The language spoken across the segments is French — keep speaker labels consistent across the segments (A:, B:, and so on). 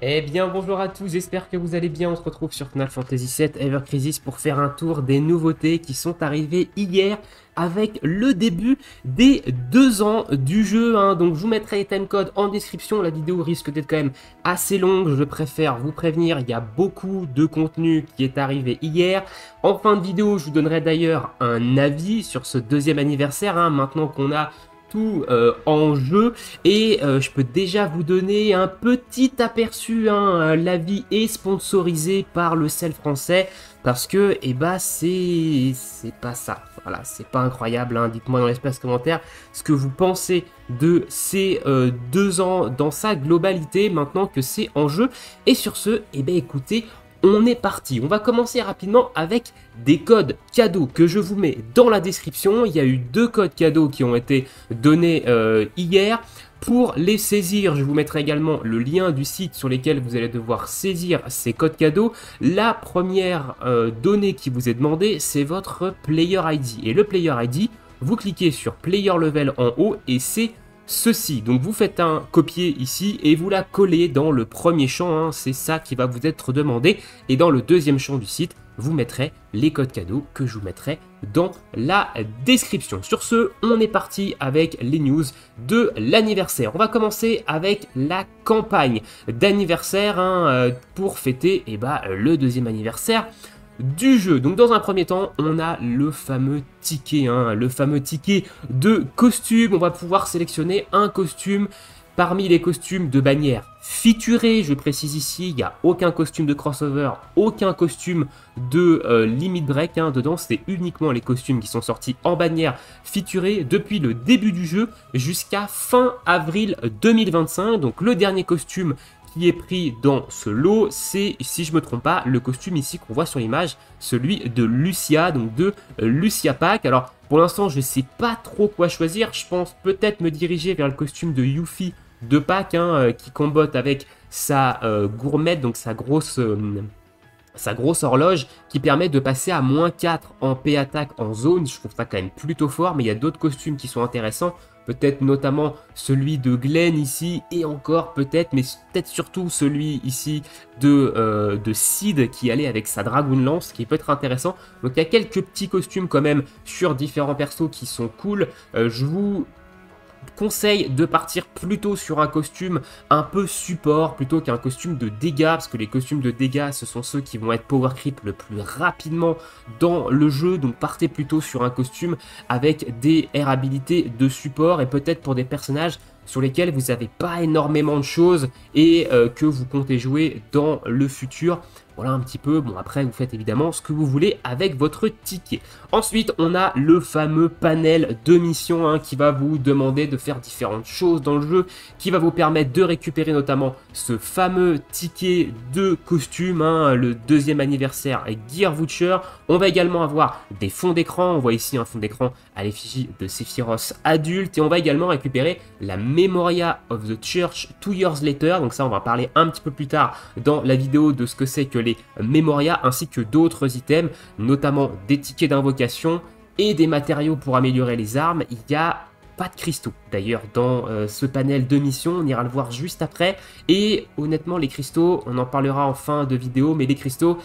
A: Eh bien bonjour à tous, j'espère que vous allez bien, on se retrouve sur Final Fantasy VII Ever Crisis pour faire un tour des nouveautés qui sont arrivées hier avec le début des 2 ans du jeu, hein. Donc je vous mettrai les timecodes en description, la vidéo risque d'être quand même assez longue, je préfère vous prévenir, il y a beaucoup de contenu qui est arrivé hier. En fin de vidéo, je vous donnerai d'ailleurs un avis sur ce deuxième anniversaire, hein, maintenant qu'on a tout en jeu et je peux déjà vous donner un petit aperçu, hein. L'avis est sponsorisé par le sel français parce que c'est pas ça, voilà, c'est pas incroyable, hein. Dites-moi dans l'espace commentaire ce que vous pensez de ces 2 ans dans sa globalité maintenant que c'est en jeu. Et sur ce, écoutez, on est parti. On va commencer rapidement avec des codes cadeaux que je vous mets dans la description. Il y a eu 2 codes cadeaux qui ont été donnés hier. Pour les saisir, je vous mettrai également le lien du site sur lequel vous allez devoir saisir ces codes cadeaux. La première donnée qui vous est demandée, c'est votre Player ID. Et le Player ID, vous cliquez sur Player Level en haut et c'est ceci. Donc vous faites un copier ici et vous la collez dans le premier champ, hein. C'est ça qui va vous être demandé. Et dans le deuxième champ du site, vous mettrez les codes cadeaux que je vous mettrai dans la description. Sur ce, on est parti avec les news de l'anniversaire. On va commencer avec la campagne d'anniversaire, hein, pour fêter le deuxième anniversaire du jeu. Donc dans un premier temps, on a le fameux ticket, hein, le fameux ticket de costume. On va pouvoir sélectionner un costume parmi les costumes de bannière featurés. Je précise ici, il n'y a aucun costume de crossover, aucun costume de limit break, hein, dedans. C'est uniquement les costumes qui sont sortis en bannière featurée depuis le début du jeu jusqu'à fin avril 2025. Donc le dernier costume qui est pris dans ce lot, c'est, si je me trompe pas, le costume ici qu'on voit sur l'image, celui de Lucia, donc de Lucia Pack. Alors pour l'instant, je ne sais pas trop quoi choisir. Je pense peut-être me diriger vers le costume de Yuffie de Pack, hein, qui combotte avec sa gourmette, donc sa grosse horloge qui permet de passer à -4 en P-Attack en zone. Je trouve ça quand même plutôt fort, mais il y a d'autres costumes qui sont intéressants. Peut-être notamment celui de Glenn ici, et encore peut-être, mais peut-être surtout celui ici de Sid qui allait avec sa Dragoon Lance, qui peut être intéressant. Donc il y a quelques petits costumes quand même sur différents persos qui sont cool. Je vous conseille de partir plutôt sur un costume un peu support plutôt qu'un costume de dégâts, parce que les costumes de dégâts ce sont ceux qui vont être power creep le plus rapidement dans le jeu. Donc partez plutôt sur un costume avec des air habilités de support, et peut-être pour des personnages sur lesquels vous n'avez pas énormément de choses et que vous comptez jouer dans le futur. Voilà un petit peu. Bon, après vous faites évidemment ce que vous voulez avec votre ticket. Ensuite, on a le fameux panel de mission, hein, qui va vous demander de faire différentes choses dans le jeu, qui va vous permettre de récupérer notamment ce fameux ticket de costume, hein, le deuxième anniversaire Gear Voucher. On va également avoir des fonds d'écran. On voit ici un fond d'écran à l'effigie de Sephiroth adulte, et on va également récupérer la Memoria of the Church 2 Years Later. Donc ça, on va parler un petit peu plus tard dans la vidéo de ce que c'est que les Memoria, ainsi que d'autres items, notamment des tickets d'invocation et des matériaux pour améliorer les armes. Il n'y a pas de cristaux d'ailleurs dans ce panel de mission, on ira le voir juste après. Et honnêtement, les cristaux, on en parlera en fin de vidéo, mais les cristaux,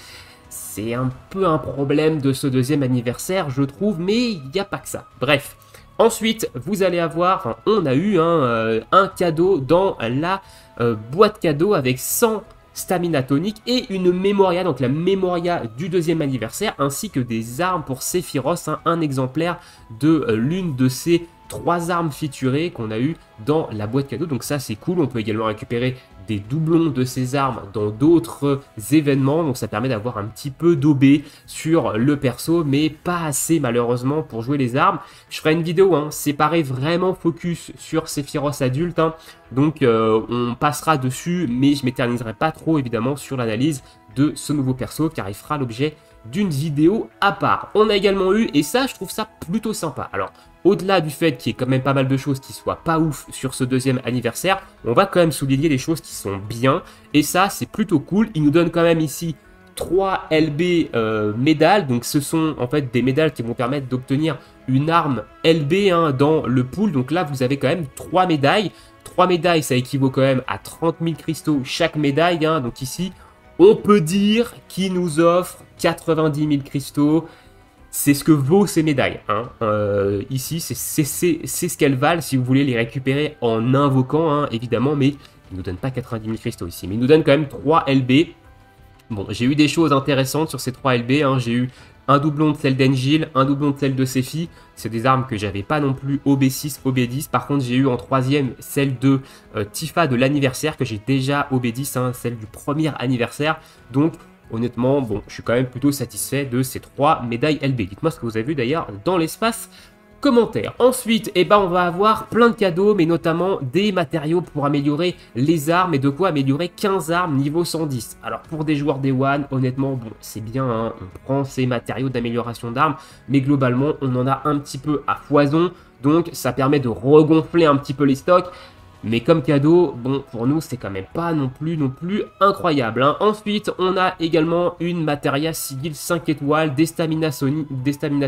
A: c'est un peu un problème de ce deuxième anniversaire, je trouve, mais il n'y a pas que ça. Bref. Ensuite, vous allez avoir, enfin, on a eu un cadeau dans la boîte cadeau avec 100 stamina tonique et une Memoria, donc la Memoria du deuxième anniversaire, ainsi que des armes pour Sephiroth, hein, un exemplaire de l'une de ces 3 armes featurées qu'on a eu dans la boîte cadeau. Donc ça, c'est cool. On peut également récupérer des doublons de ces armes dans d'autres événements, donc ça permet d'avoir un petit peu d'OB sur le perso, mais pas assez malheureusement pour jouer les armes. Je ferai une vidéo, hein, séparée vraiment focus sur Sephiroth adulte, hein, donc on passera dessus, mais je m'éterniserai pas trop évidemment sur l'analyse de ce nouveau perso, car il fera l'objet d'une vidéo à part. On a également eu, et ça je trouve ça plutôt sympa, alors au-delà du fait qu'il y ait quand même pas mal de choses qui soient pas ouf sur ce deuxième anniversaire, on va quand même souligner les choses qui sont bien, et ça c'est plutôt cool. Il nous donne quand même ici 3 LB médailles, donc ce sont en fait des médailles qui vont permettre d'obtenir une arme LB, hein, dans le pool. Donc là vous avez quand même 3 médailles, 3 médailles, ça équivaut quand même à 30 000 cristaux chaque médaille, hein. Donc ici, on peut dire qu'il nous offre 90 000 cristaux. C'est ce que vaut ces médailles, hein. Ici, c'est ce qu'elles valent si vous voulez les récupérer en invoquant, hein, évidemment, mais il ne nous donne pas 90 000 cristaux ici, mais il nous donne quand même 3 LB. Bon, j'ai eu des choses intéressantes sur ces 3 LB, hein. J'ai eu un doublon de celle d'Engil, un doublon de celle de Sephi. C'est des armes que j'avais pas non plus OB6, OB10. Par contre, j'ai eu en troisième celle de Tifa de l'anniversaire, que j'ai déjà OB10, hein, celle du premier anniversaire. Donc, honnêtement, bon, je suis quand même plutôt satisfait de ces 3 médailles LB. Dites-moi ce que vous avez vu d'ailleurs dans l'espace commentaire. Ensuite, eh ben, on va avoir plein de cadeaux, mais notamment des matériaux pour améliorer les armes et de quoi améliorer 15 armes niveau 110. Alors pour des joueurs Day One, honnêtement, bon, c'est bien, hein, on prend ces matériaux d'amélioration d'armes, mais globalement, on en a un petit peu à foison, donc ça permet de regonfler un petit peu les stocks. Mais comme cadeau, bon, pour nous, c'est quand même pas non plus incroyable, hein. Ensuite, on a également une Materia Sigil 5 étoiles, des stamina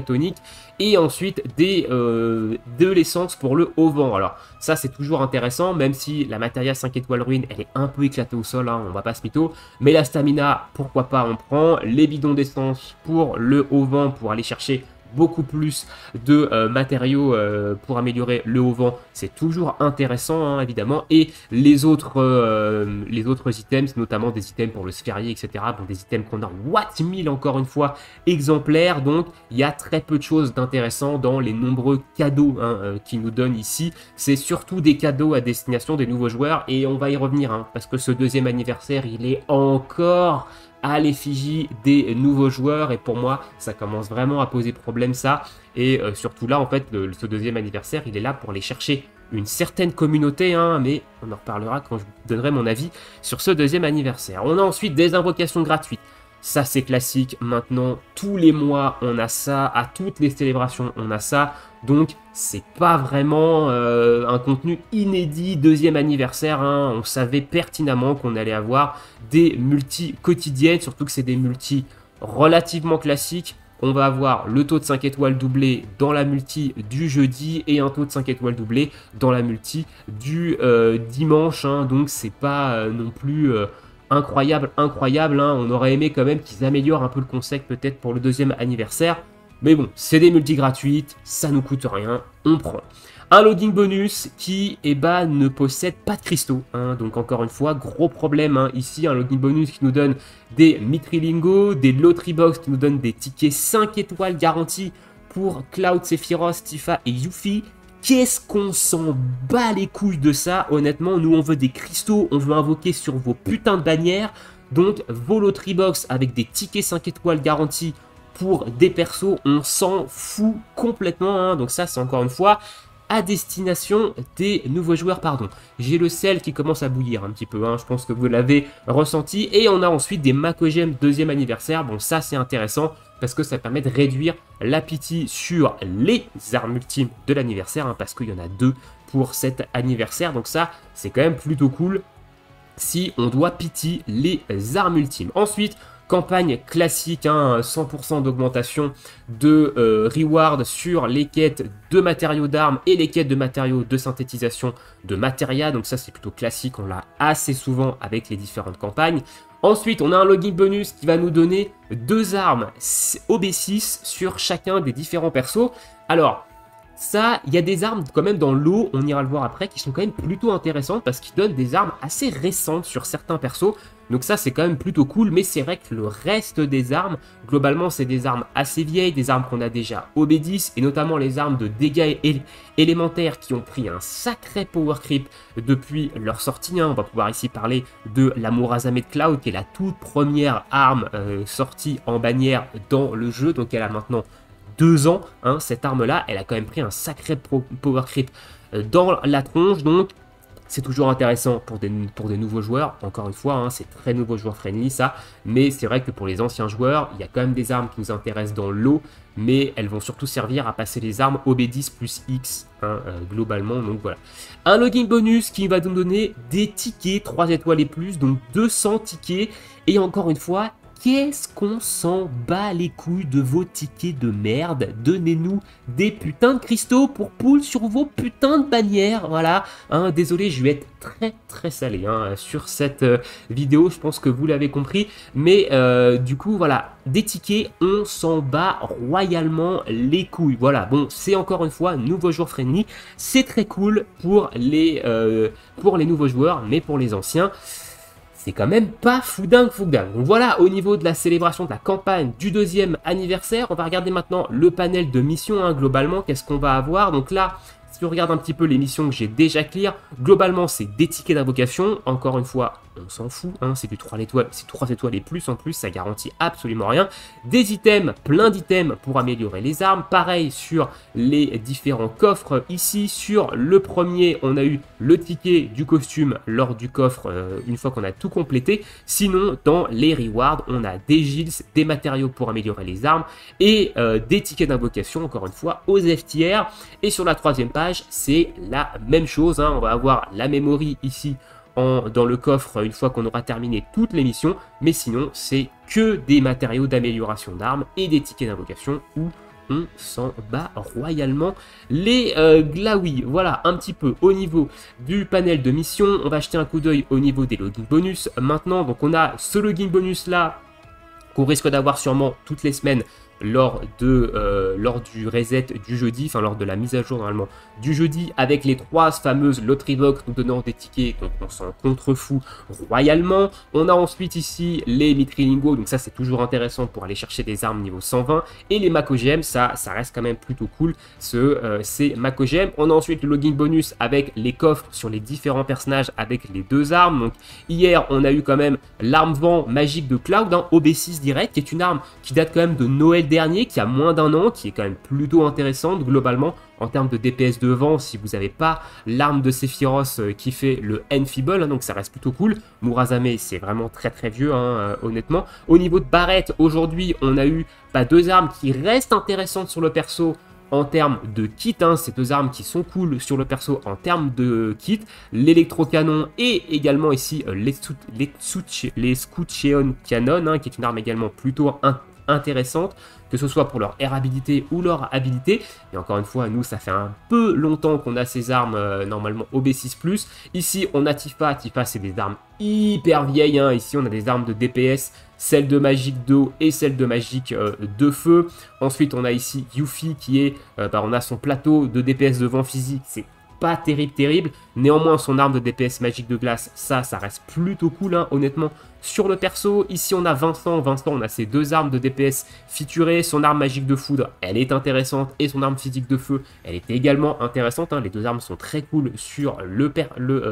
A: toniques, et ensuite de l'essence pour le haut vent. Alors, ça, c'est toujours intéressant, même si la Materia 5 étoiles ruine, elle est un peu éclatée au sol, hein, on va pas se mytho. Mais la stamina, pourquoi pas, on prend. Les bidons d'essence pour le haut vent, pour aller chercher beaucoup plus de matériaux pour améliorer le haut vent, c'est toujours intéressant, hein, évidemment. Et les autres items, notamment des items pour le sphérié, etc. Bon, des items qu'on a en Watt 1000 encore une fois exemplaires. Donc il y a très peu de choses d'intéressant dans les nombreux cadeaux, hein, qui nous donnent ici. C'est surtout des cadeaux à destination des nouveaux joueurs et on va y revenir, hein, parce que ce deuxième anniversaire, il est encore à l'effigie des nouveaux joueurs et pour moi ça commence vraiment à poser problème, ça. Et surtout là, en fait, ce deuxième anniversaire, il est là pour aller chercher une certaine communauté, hein, mais on en reparlera quand je vous donnerai mon avis sur ce deuxième anniversaire. On a ensuite des invocations gratuites. Ça, c'est classique. Maintenant, tous les mois, on a ça. À toutes les célébrations, on a ça. Donc, c'est pas vraiment un contenu inédit deuxième anniversaire, hein. On savait pertinemment qu'on allait avoir des multis quotidiennes, surtout que c'est des multis relativement classiques. On va avoir le taux de 5 étoiles doublé dans la multi du jeudi et un taux de 5 étoiles doublé dans la multi du dimanche, hein. Donc, c'est pas non plus incroyable, hein. On aurait aimé quand même qu'ils améliorent un peu le concept peut-être pour le deuxième anniversaire. Mais bon, c'est des multis gratuites, ça nous coûte rien, on prend. Un loading bonus qui, eh ben, ne possède pas de cristaux, hein. Donc encore une fois, gros problème, hein. Ici, un loading bonus qui nous donne des Mitrilingos, des Lottery Box qui nous donnent des tickets 5 étoiles garantis pour Cloud, Sephiroth, Tifa et Yuffie. Qu'est-ce qu'on s'en bat les couilles de ça, honnêtement. Nous, on veut des cristaux, on veut invoquer sur vos putains de bannières. Donc, vos Lottery Box avec des tickets 5 étoiles garantis pour des persos, on s'en fout complètement, hein. Donc ça, c'est encore une fois à destination des nouveaux joueurs, pardon. J'ai le sel qui commence à bouillir un petit peu, hein. Je pense que vous l'avez ressenti. Et on a ensuite des Makogem deuxième anniversaire. Bon, ça, c'est intéressant parce que ça permet de réduire la pity sur les armes ultimes de l'anniversaire, hein, parce qu'il y en a 2 pour cet anniversaire. Donc ça, c'est quand même plutôt cool si on doit pity les armes ultimes. Ensuite, campagne classique, hein, 100% d'augmentation de reward sur les quêtes de matériaux d'armes et les quêtes de matériaux de synthétisation de matéria. Donc ça, c'est plutôt classique, on l'a assez souvent avec les différentes campagnes. Ensuite, on a un login bonus qui va nous donner 2 armes OB6 sur chacun des différents persos. Alors, ça, il y a des armes quand même dans l'eau, on ira le voir après, qui sont quand même plutôt intéressantes parce qu'ils donnent des armes assez récentes sur certains persos. Donc ça, c'est quand même plutôt cool, mais c'est vrai que le reste des armes, globalement, c'est des armes assez vieilles, des armes qu'on a déjà OB10, et notamment les armes de dégâts élémentaires qui ont pris un sacré power creep depuis leur sortie, hein. On va pouvoir ici parler de la Murazame de Cloud, qui est la toute première arme sortie en bannière dans le jeu, donc elle a maintenant 2 ans, hein. Cette arme-là, elle a quand même pris un sacré power creep dans la tronche, donc c'est toujours intéressant pour des nouveaux joueurs. Encore une fois, hein, c'est très nouveau joueur friendly ça, mais c'est vrai que pour les anciens joueurs, il y a quand même des armes qui nous intéressent dans l'eau, mais elles vont surtout servir à passer les armes OB10 plus X, hein, globalement, donc voilà. Un login bonus qui va nous donner des tickets 3 étoiles et plus, donc 200 tickets, et encore une fois, qu'est-ce qu'on s'en bat les couilles de vos tickets de merde? Donnez-nous des putains de cristaux pour pull sur vos putains de bannières, voilà. Hein, désolé, je vais être très salé sur cette vidéo, je pense que vous l'avez compris. Mais du coup, voilà, des tickets, on s'en bat royalement les couilles. Voilà, bon, c'est encore une fois nouveau joueur friendly. C'est très cool pour les nouveaux joueurs, mais pour les anciens, c'est quand même pas foudingue. Donc voilà, au niveau de la célébration de la campagne du 2e anniversaire, on va regarder maintenant le panel de missions, globalement, qu'est-ce qu'on va avoir. Donc là, si on regarde un petit peu les missions que j'ai déjà clear, globalement, c'est des tickets d'invocation. Encore une fois, on s'en fout, c'est du 3 étoiles, c'est 3 étoiles et plus en plus, ça garantit absolument rien. Des items, plein d'items pour améliorer les armes. Pareil sur les différents coffres ici. Sur le premier, on a eu le ticket du costume lors du coffre, une fois qu'on a tout complété. Sinon, dans les rewards, on a des gils, des matériaux pour améliorer les armes et des tickets d'invocation, encore une fois, aux FTR. Et sur la 3e page, c'est la même chose, on va avoir la memory ici dans le coffre une fois qu'on aura terminé toutes les missions, mais sinon c'est que des matériaux d'amélioration d'armes et des tickets d'invocation où on s'en bat royalement les glaouis. Voilà un petit peu au niveau du panel de missions. On va jeter un coup d'œil au niveau des login bonus maintenant. Donc on a ce login bonus là qu'on risque d'avoir sûrement toutes les semaines lors du reset du jeudi, enfin lors de la mise à jour normalement du jeudi, avec les 3 fameuses loterie box nous donnant des tickets, donc on s'en contrefout royalement. On a ensuite ici les Mitrilingos, donc ça c'est toujours intéressant pour aller chercher des armes niveau 120, et les Macogem, ça reste quand même plutôt cool, c'est Macogem. On a ensuite le login bonus avec les coffres sur les différents personnages avec les 2 armes. Donc hier on a eu quand même l'arme vent magique de Cloud, OB6 direct, qui est une arme qui date quand même de Noël dernier, qui a moins d'1 an, qui est quand même plutôt intéressante globalement en termes de DPS de vent, si vous n'avez pas l'arme de Sephiroth qui fait le Enfeeble, donc ça reste plutôt cool. Murazame, c'est vraiment très vieux, honnêtement. Au niveau de Barrett, aujourd'hui, on a eu 2 armes qui restent intéressantes sur le perso en termes de kit, ces 2 armes qui sont cool sur le perso en termes de kit, l'électrocanon et également ici les Scucheon Cannon, qui est une arme également plutôt intéressante, que ce soit pour leur airabilité ou leur habilité. Et encore une fois, nous, ça fait un peu longtemps qu'on a ces armes normalement OB6+. Ici, on a Tifa. Tifa, c'est des armes hyper vieilles. Ici, on a des armes de DPS, celle de magique d'eau et celle de magique de feu. Ensuite, on a ici Yuffie qui est, on a son plateau de DPS de vent physique. C'est pas terrible, néanmoins son arme de DPS magique de glace, ça reste plutôt cool, honnêtement, sur le perso. Ici on a Vincent, on a ses 2 armes de DPS featurées, son arme magique de foudre, elle est intéressante, et son arme physique de feu, elle est également intéressante, les 2 armes sont très cool sur le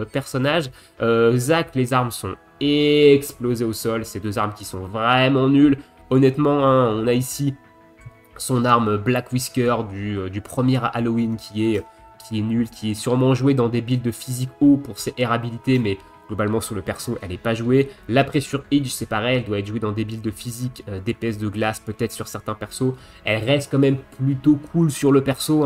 A: personnage. Zack, les armes sont explosées au sol, ces 2 armes qui sont vraiment nulles, honnêtement, on a ici son arme Black Whisker du premier Halloween qui est nul, qui est sûrement joué dans des builds de physique haut pour ses airabilités, mais globalement sur le perso elle n'est pas jouée. La pressure Edge, c'est pareil, elle doit être jouée dans des builds de physique, DPS de glace peut-être sur certains persos. Elle reste quand même plutôt cool sur le perso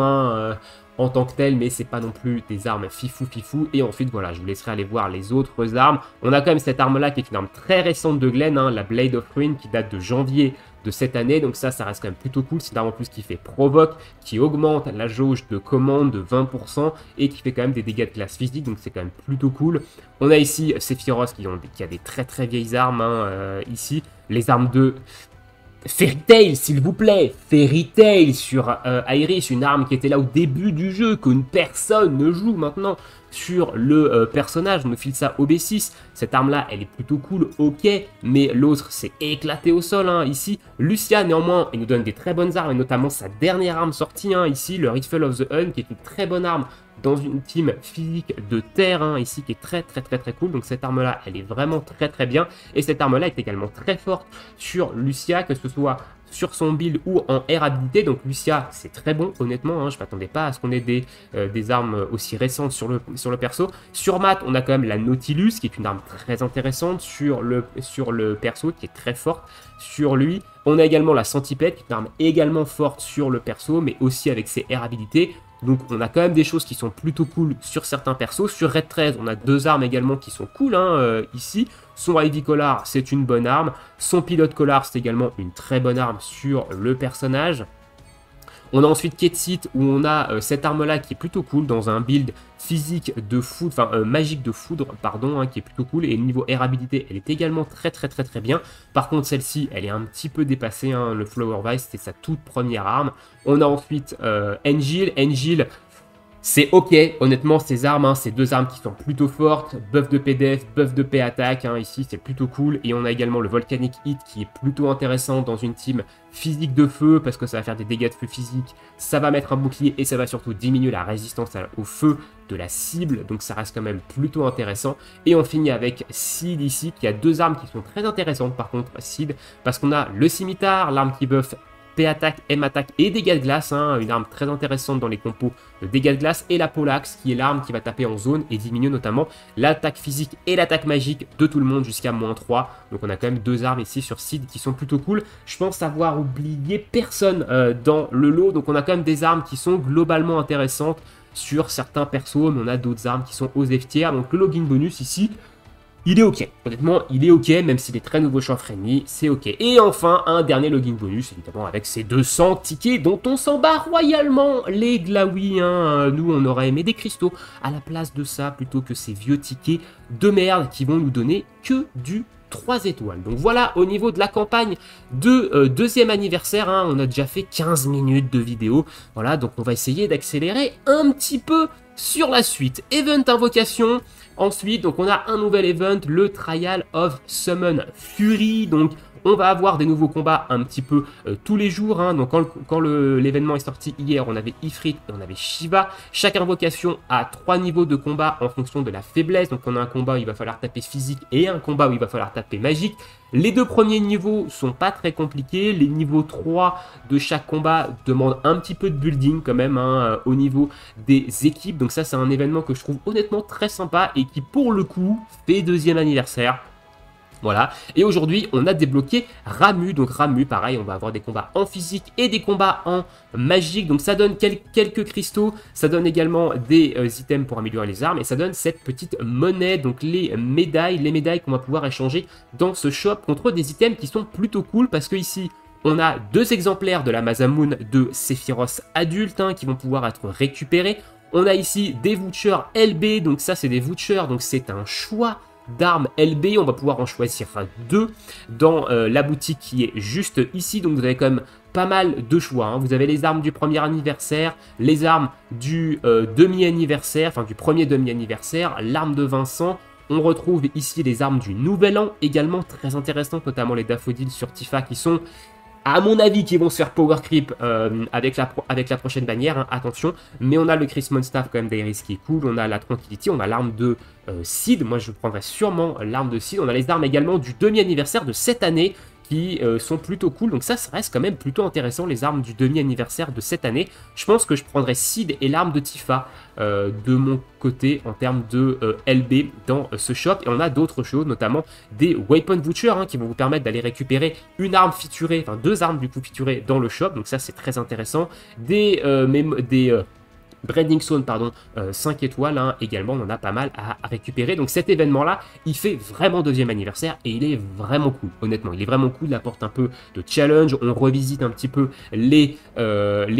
A: en tant que tel, mais c'est pas non plus des armes fifou. Et ensuite voilà, je vous laisserai aller voir les autres armes. On a quand même cette arme là qui est une arme très récente de Glenn, la Blade of Ruin, qui date de janvier de cette année, donc ça reste quand même plutôt cool. C'est une arme en plus qui fait provoque, qui augmente la jauge de commande de 20% et qui fait quand même des dégâts de classe physique, donc c'est quand même plutôt cool. On a ici Sephiroth qui a des très vieilles armes, ici les armes de Fairy Tail, s'il vous plaît, Fairy Tail sur Iris, une arme qui était là au début du jeu, qu'une personne ne joue maintenant sur le personnage. On nous file ça OB6, cette arme là elle est plutôt cool, ok, mais l'autre c'est éclaté au sol, ici. Lucia néanmoins, il nous donne des très bonnes armes, et notamment sa dernière arme sortie, ici, le Ritual of the Hun, qui est une très bonne arme dans une team physique de terre, ici, qui est très cool. Donc cette arme là elle est vraiment très bien, et cette arme là est également très forte sur Lucia, que ce soit sur son build ou en air habilité. Donc Lucia c'est très bon, honnêtement, je m'attendais pas à ce qu'on ait des armes aussi récentes sur le perso. Sur Matt on a quand même la Nautilus qui est une arme très intéressante sur le perso, qui est très forte sur lui. On a également la Centipede qui est une arme également forte sur le perso, mais aussi avec ses air habilités. Donc on a quand même des choses qui sont plutôt cool sur certains persos. Sur Red 13, on a 2 armes également qui sont cool ici. Son Ivy Collar, c'est une bonne arme. Son Pilot Collar, c'est également une très bonne arme sur le personnage. On a ensuite Ketsit où on a cette arme-là qui est plutôt cool dans un build physique de foudre, enfin magique de foudre, pardon, qui est plutôt cool. Et niveau airabilité, elle est également très bien. Par contre, celle-ci, elle est un petit peu dépassée. Le Flower Vice, c'était sa toute première arme. On a ensuite Angel. Angel, c'est ok, honnêtement, ces armes, ces 2 armes qui sont plutôt fortes, buff de PDF, buff de P-Attack, ici c'est plutôt cool. Et on a également le Volcanic Hit qui est plutôt intéressant dans une team physique de feu, parce que ça va faire des dégâts de feu physique, ça va mettre un bouclier et ça va surtout diminuer la résistance au feu de la cible, donc ça reste quand même plutôt intéressant. Et on finit avec Seed ici, qui a 2 armes qui sont très intéressantes par contre, Seed, parce qu'on a le Scimitar, l'arme qui buff P-Attack, M-Attack et dégâts de glace, une arme très intéressante dans les compos de dégâts de glace, et la Polax qui est l'arme qui va taper en zone et diminuer notamment l'attaque physique et l'attaque magique de tout le monde jusqu'à -3. Donc on a quand même 2 armes ici sur Seed qui sont plutôt cool. Je pense avoir oublié personne dans le lot, donc on a quand même des armes qui sont globalement intéressantes sur certains persos, mais on a d'autres armes qui sont aux F tiers. Donc le login bonus ici, il est ok, honnêtement il est ok, même s'il est très nouveau champ friendly, c'est ok. Et enfin un dernier login bonus, évidemment avec ces 200 tickets dont on s'en bat royalement, les Glaoui, nous on aurait aimé des cristaux à la place de ça, plutôt que ces vieux tickets de merde qui vont nous donner que du 3 étoiles. Donc voilà au niveau de la campagne de deuxième anniversaire, on a déjà fait 15 minutes de vidéo, voilà, donc on va essayer d'accélérer un petit peu sur la suite. Event Invocation. Ensuite, donc on a un nouvel event, le Trial of Summon Fury. Donc on va avoir des nouveaux combats un petit peu tous les jours. Donc quand l'événement est sorti hier, on avait Ifrit et on avait Shiva. Chaque invocation a 3 niveaux de combat en fonction de la faiblesse. Donc on a un combat où il va falloir taper physique et un combat où il va falloir taper magique. Les 2 premiers niveaux sont pas très compliqués. Les niveaux 3 de chaque combat demandent un petit peu de building quand même au niveau des équipes. Donc ça c'est un événement que je trouve honnêtement très sympa et qui pour le coup fait deuxième anniversaire. Voilà, et aujourd'hui on a débloqué Ramuh, donc Ramuh pareil on va avoir des combats en physique et des combats en magique, donc ça donne quelques cristaux, ça donne également des items pour améliorer les armes et ça donne cette petite monnaie, donc les médailles qu'on va pouvoir échanger dans ce shop contre des items qui sont plutôt cool parce que ici on a 2 exemplaires de la Masamune de Sephiroth adulte qui vont pouvoir être récupérés. On a ici des vouchers LB, donc ça c'est des vouchers, donc c'est un choix d'armes LB, on va pouvoir en choisir 2 dans la boutique qui est juste ici, donc vous avez quand même pas mal de choix. Vous avez les armes du premier anniversaire, les armes du demi-anniversaire, enfin du premier demi-anniversaire, l'arme de Vincent. On retrouve ici les armes du nouvel an, également très intéressantes, notamment les daffodils sur Tifa qui sont, à mon avis, qui vont se faire power creep avec la prochaine bannière, attention. Mais on a le Christmas Staff quand même d'Iris qui est cool, on a la Tranquility, on a l'arme de Seed, moi je prendrais sûrement l'arme de Seed. On a les armes également du demi-anniversaire de cette année qui sont plutôt cool, donc ça reste quand même plutôt intéressant, les armes du demi-anniversaire de cette année. Je pense que je prendrais Seed et l'arme de Tifa de mon côté en termes de LB dans ce shop, et on a d'autres choses, notamment des Weapon Vouchers qui vont vous permettre d'aller récupérer une arme featurée, enfin 2 armes du coup featurées dans le shop, donc ça c'est très intéressant, des Branding Zone, pardon, 5 étoiles, également on en a pas mal à récupérer. Donc cet événement là il fait vraiment deuxième anniversaire et il est vraiment cool, honnêtement il est vraiment cool, il apporte un peu de challenge, on revisite un petit peu les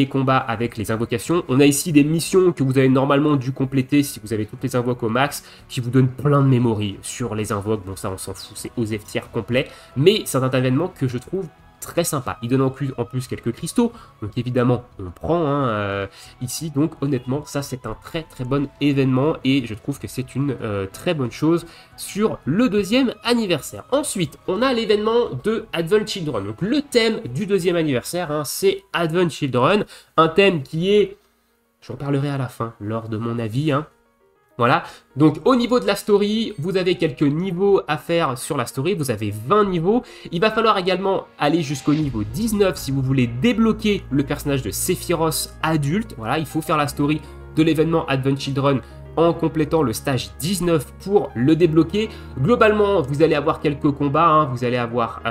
A: combats avec les invocations. On a ici des missions que vous avez normalement dû compléter si vous avez toutes les invoques au max, qui vous donnent plein de mémories sur les invoques. Bon ça on s'en fout, c'est aux F tiers complet, mais c'est un événement que je trouve très sympa. Il donne en plus quelques cristaux, donc évidemment on prend ici, donc honnêtement ça c'est un très bon événement et je trouve que c'est une très bonne chose sur le deuxième anniversaire. Ensuite on a l'événement de Advent Children, donc le thème du deuxième anniversaire c'est Advent Children, un thème qui est, j'en parlerai à la fin lors de mon avis, voilà, donc au niveau de la story, vous avez quelques niveaux à faire sur la story, vous avez 20 niveaux. Il va falloir également aller jusqu'au niveau 19 si vous voulez débloquer le personnage de Sephiroth adulte. Voilà, il faut faire la story de l'événement Advent Children en complétant le stage 19 pour le débloquer. Globalement, vous allez avoir quelques combats, vous allez avoir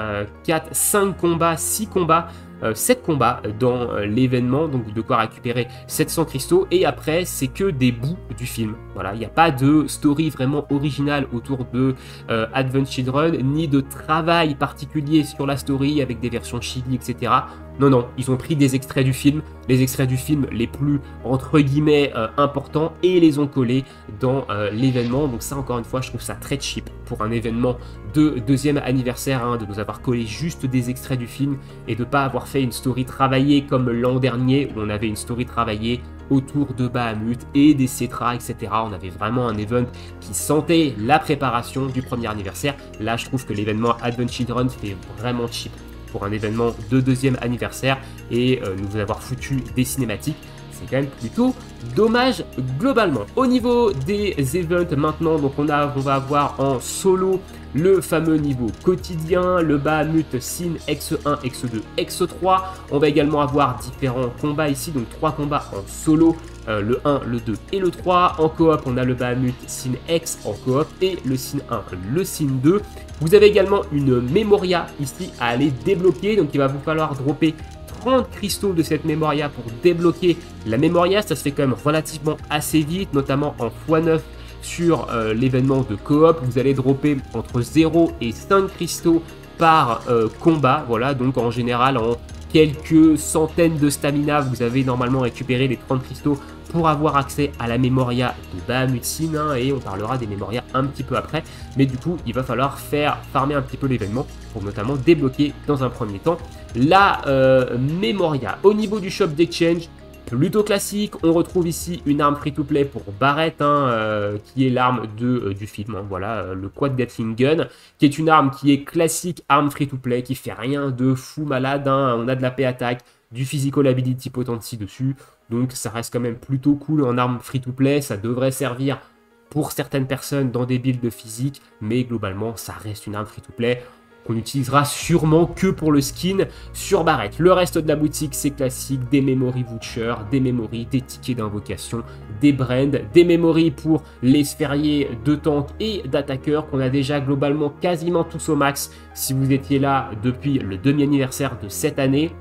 A: 4, 5 combats, 6 combats 7 combats dans l'événement, donc de quoi récupérer 700 cristaux, et après c'est que des bouts du film. Voilà, il n'y a pas de story vraiment originale autour de Advent Children, ni de travail particulier sur la story avec des versions chibi, etc. Non, non, ils ont pris des extraits du film, les extraits du film les plus, entre guillemets, importants, et les ont collés dans l'événement. Donc ça, encore une fois, je trouve ça très cheap pour un événement de deuxième anniversaire, hein, de nous avoir collé juste des extraits du film et de ne pas avoir fait une story travaillée comme l'an dernier, où on avait une story travaillée autour de Bahamut et des Cetra, etc. On avait vraiment un event qui sentait la préparation du premier anniversaire. Là, je trouve que l'événement Advent Children fait vraiment cheap pour un événement de deuxième anniversaire, et nous avoir foutu des cinématiques, c'est quand même plutôt dommage globalement. Au niveau des events maintenant, donc on va avoir en solo le fameux niveau quotidien, le Bahamut Scene X1, X2, X3. On va également avoir différents combats ici, donc 3 combats en solo, le 1, le 2 et le 3. En coop, on a le Bahamut Scene X en coop et le Scene 1, le Scene 2. Vous avez également une Memoria ici à aller débloquer, donc il va vous falloir dropper 30 cristaux de cette Memoria pour débloquer la Memoria. Ça se fait quand même relativement assez vite, notamment en x9 sur l'événement de coop. Vous allez dropper entre 0 et 5 cristaux par combat. Voilà, donc en général, en quelques centaines de stamina, vous avez normalement récupéré les 30 cristaux pour avoir accès à la Memoria de Bahamut Scene, hein, et on parlera des Memoria un petit peu après. Mais du coup, il va falloir farmer un petit peu l'événement pour notamment débloquer dans un premier temps la Memoria. Au niveau du shop d'exchange, plutôt classique, on retrouve ici une arme free-to-play pour Barrett, hein, qui est l'arme du film, hein, voilà, le Quad Gatling Gun, qui est une arme qui est classique, arme free-to-play, qui fait rien de fou malade, hein. On a de la P-Attack, du Physical Ability Potency dessus, donc ça reste quand même plutôt cool en arme free-to-play. Ça devrait servir pour certaines personnes dans des builds physiques, mais globalement ça reste une arme free-to-play qu'on utilisera sûrement que pour le skin sur Barrett. Le reste de la boutique, c'est classique, des memory vouchers, des memory, des tickets d'invocation, des brands, des memory pour les sphériés de tank et d'attaqueurs qu'on a déjà globalement quasiment tous au max si vous étiez là depuis le demi-anniversaire de cette année.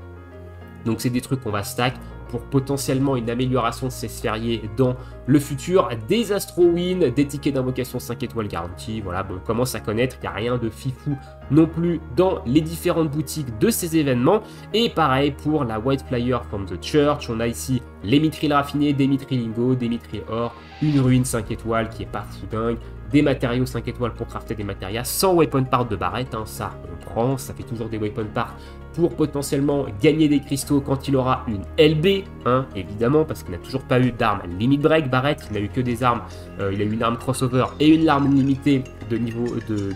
A: Donc c'est des trucs qu'on va stack pour potentiellement une amélioration de ces sphériés dans le futur. Des Astro Win, des tickets d'invocation 5 étoiles garantis. Voilà, bon, on commence à connaître, il n'y a rien de fifou non plus dans les différentes boutiques de ces événements. Et pareil pour la White Flyer from the Church, on a ici les mithril raffinés, des mithril lingots, des mithril or, une ruine 5 étoiles qui est pas fou dingue, des matériaux 5 étoiles pour crafter des matériaux, 100 weapon parts de Barrett, hein, ça on prend, ça fait toujours des weapon parts pour potentiellement gagner des cristaux quand il aura une LB, hein, évidemment, parce qu'il n'a toujours pas eu d'arme limit break. Barrett, il n'a eu que des armes, il a eu une arme crossover et une arme limitée de niveau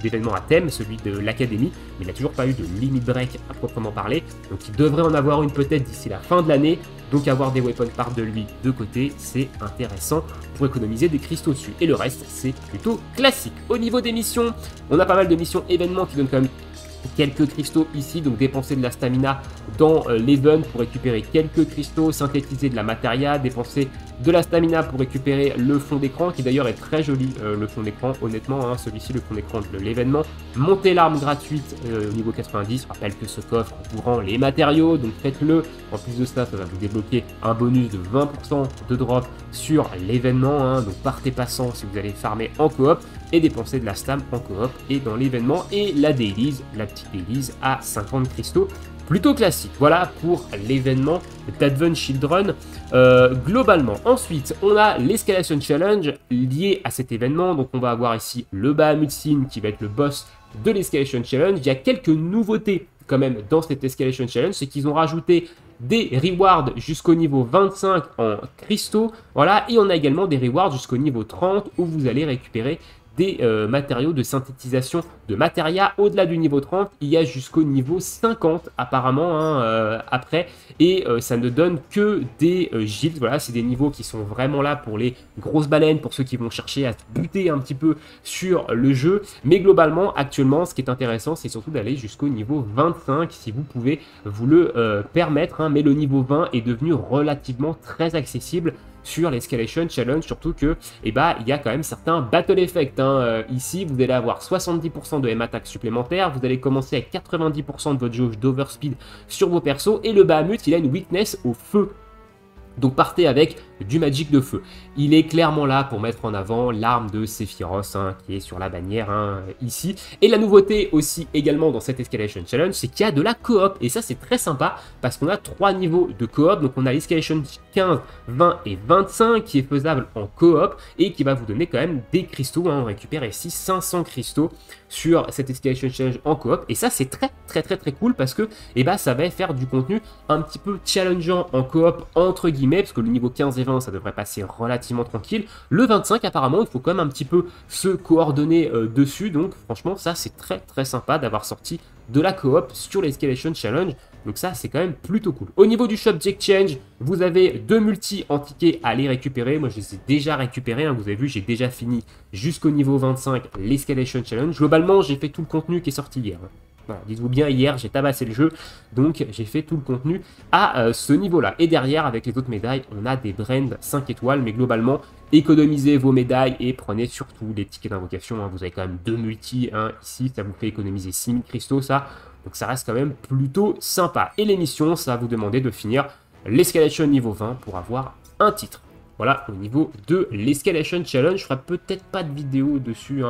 A: d'événement à thème, celui de l'académie, mais il n'a toujours pas eu de limit break à proprement parler, donc il devrait en avoir une peut-être d'ici la fin de l'année. Donc avoir des weapon parts de lui de côté, c'est intéressant pour économiser des cristaux dessus. Et le reste, c'est plutôt classique. Au niveau des missions, on a pas mal de missions événements qui donnent quand même quelques cristaux ici, donc dépenser de la stamina dans l'event pour récupérer quelques cristaux, synthétiser de la matéria, dépenser de la stamina pour récupérer le fond d'écran, qui d'ailleurs est très joli, le fond d'écran, honnêtement, hein, celui-ci, le fond d'écran de l'événement. Monter l'arme gratuite au niveau 90, je rappelle que ce coffre vous rend les matériaux, donc faites-le. En plus de ça, ça va vous débloquer un bonus de 20% de drop sur l'événement, hein, donc partez passant si vous allez farmer en coop, et dépenser de la stam en coop et dans l'événement, et la dailies, la petite dailies à 50 cristaux. Plutôt classique, voilà pour l'événement d'Advent Children globalement. Ensuite, on a l'Escalation Challenge lié à cet événement. Donc on va avoir ici le Bahamut Scene qui va être le boss de l'Escalation Challenge. Il y a quelques nouveautés quand même dans cette Escalation Challenge, c'est qu'ils ont rajouté des rewards jusqu'au niveau 25 en cristaux, voilà, et on a également des rewards jusqu'au niveau 30 où vous allez récupérer des matériaux de synthétisation de matéria. Au-delà du niveau 30, il y a jusqu'au niveau 50 apparemment, hein, après, et ça ne donne que des gilets. Voilà, c'est des niveaux qui sont vraiment là pour les grosses baleines, pour ceux qui vont chercher à buter un petit peu sur le jeu. Mais globalement, actuellement, ce qui est intéressant, c'est surtout d'aller jusqu'au niveau 25 si vous pouvez vous le permettre, hein, mais le niveau 20 est devenu relativement très accessible. sur l'Escalation Challenge, surtout que il y a quand même certains battle effects. Ici, vous allez avoir 70% de M-Attack supplémentaire, vous allez commencer avec 90% de votre jauge d'overspeed sur vos persos, et le Bahamut, il a une weakness au feu. Donc partez avec du Magic de feu. Il est clairement là pour mettre en avant l'arme de Sephiroth qui est sur la bannière ici. Et la nouveauté aussi également dans cette Escalation Challenge, c'est qu'il y a de la coop. Et ça c'est très sympa parce qu'on a 3 niveaux de coop. Donc on a l'Escalation 15, 20 et 25 qui est faisable en coop et qui va vous donner quand même des cristaux. On récupère ici 500 cristaux sur cette Escalation Challenge en coop. Et ça c'est très cool parce que ça va faire du contenu un petit peu challengeant en coop entre guillemets, parce que le niveau 15 et 20 ça devrait passer relativement tranquille. Le 25 apparemment il faut quand même un petit peu se coordonner dessus, donc franchement ça c'est très sympa d'avoir sorti de la coop sur l'Escalation Challenge, donc ça c'est quand même plutôt cool. Au niveau du Shop Exchange, vous avez 2 multi en tickets à les récupérer. Moi je les ai déjà récupérés, vous avez vu j'ai déjà fini jusqu'au niveau 25 l'Escalation Challenge. Globalement j'ai fait tout le contenu qui est sorti hier. Voilà, dites-vous bien, hier j'ai tabassé le jeu, donc j'ai fait tout le contenu à ce niveau-là. Et derrière, avec les autres médailles, on a des brands 5 étoiles, mais globalement, économisez vos médailles et prenez surtout les tickets d'invocation. Vous avez quand même 2 multi ici, ça vous fait économiser 6000 cristaux, ça. Donc ça reste quand même plutôt sympa. Et les missions, ça va vous demander de finir l'Escalation niveau 20 pour avoir un titre. Voilà, au niveau de l'Escalation Challenge, je ferai peut-être pas de vidéo dessus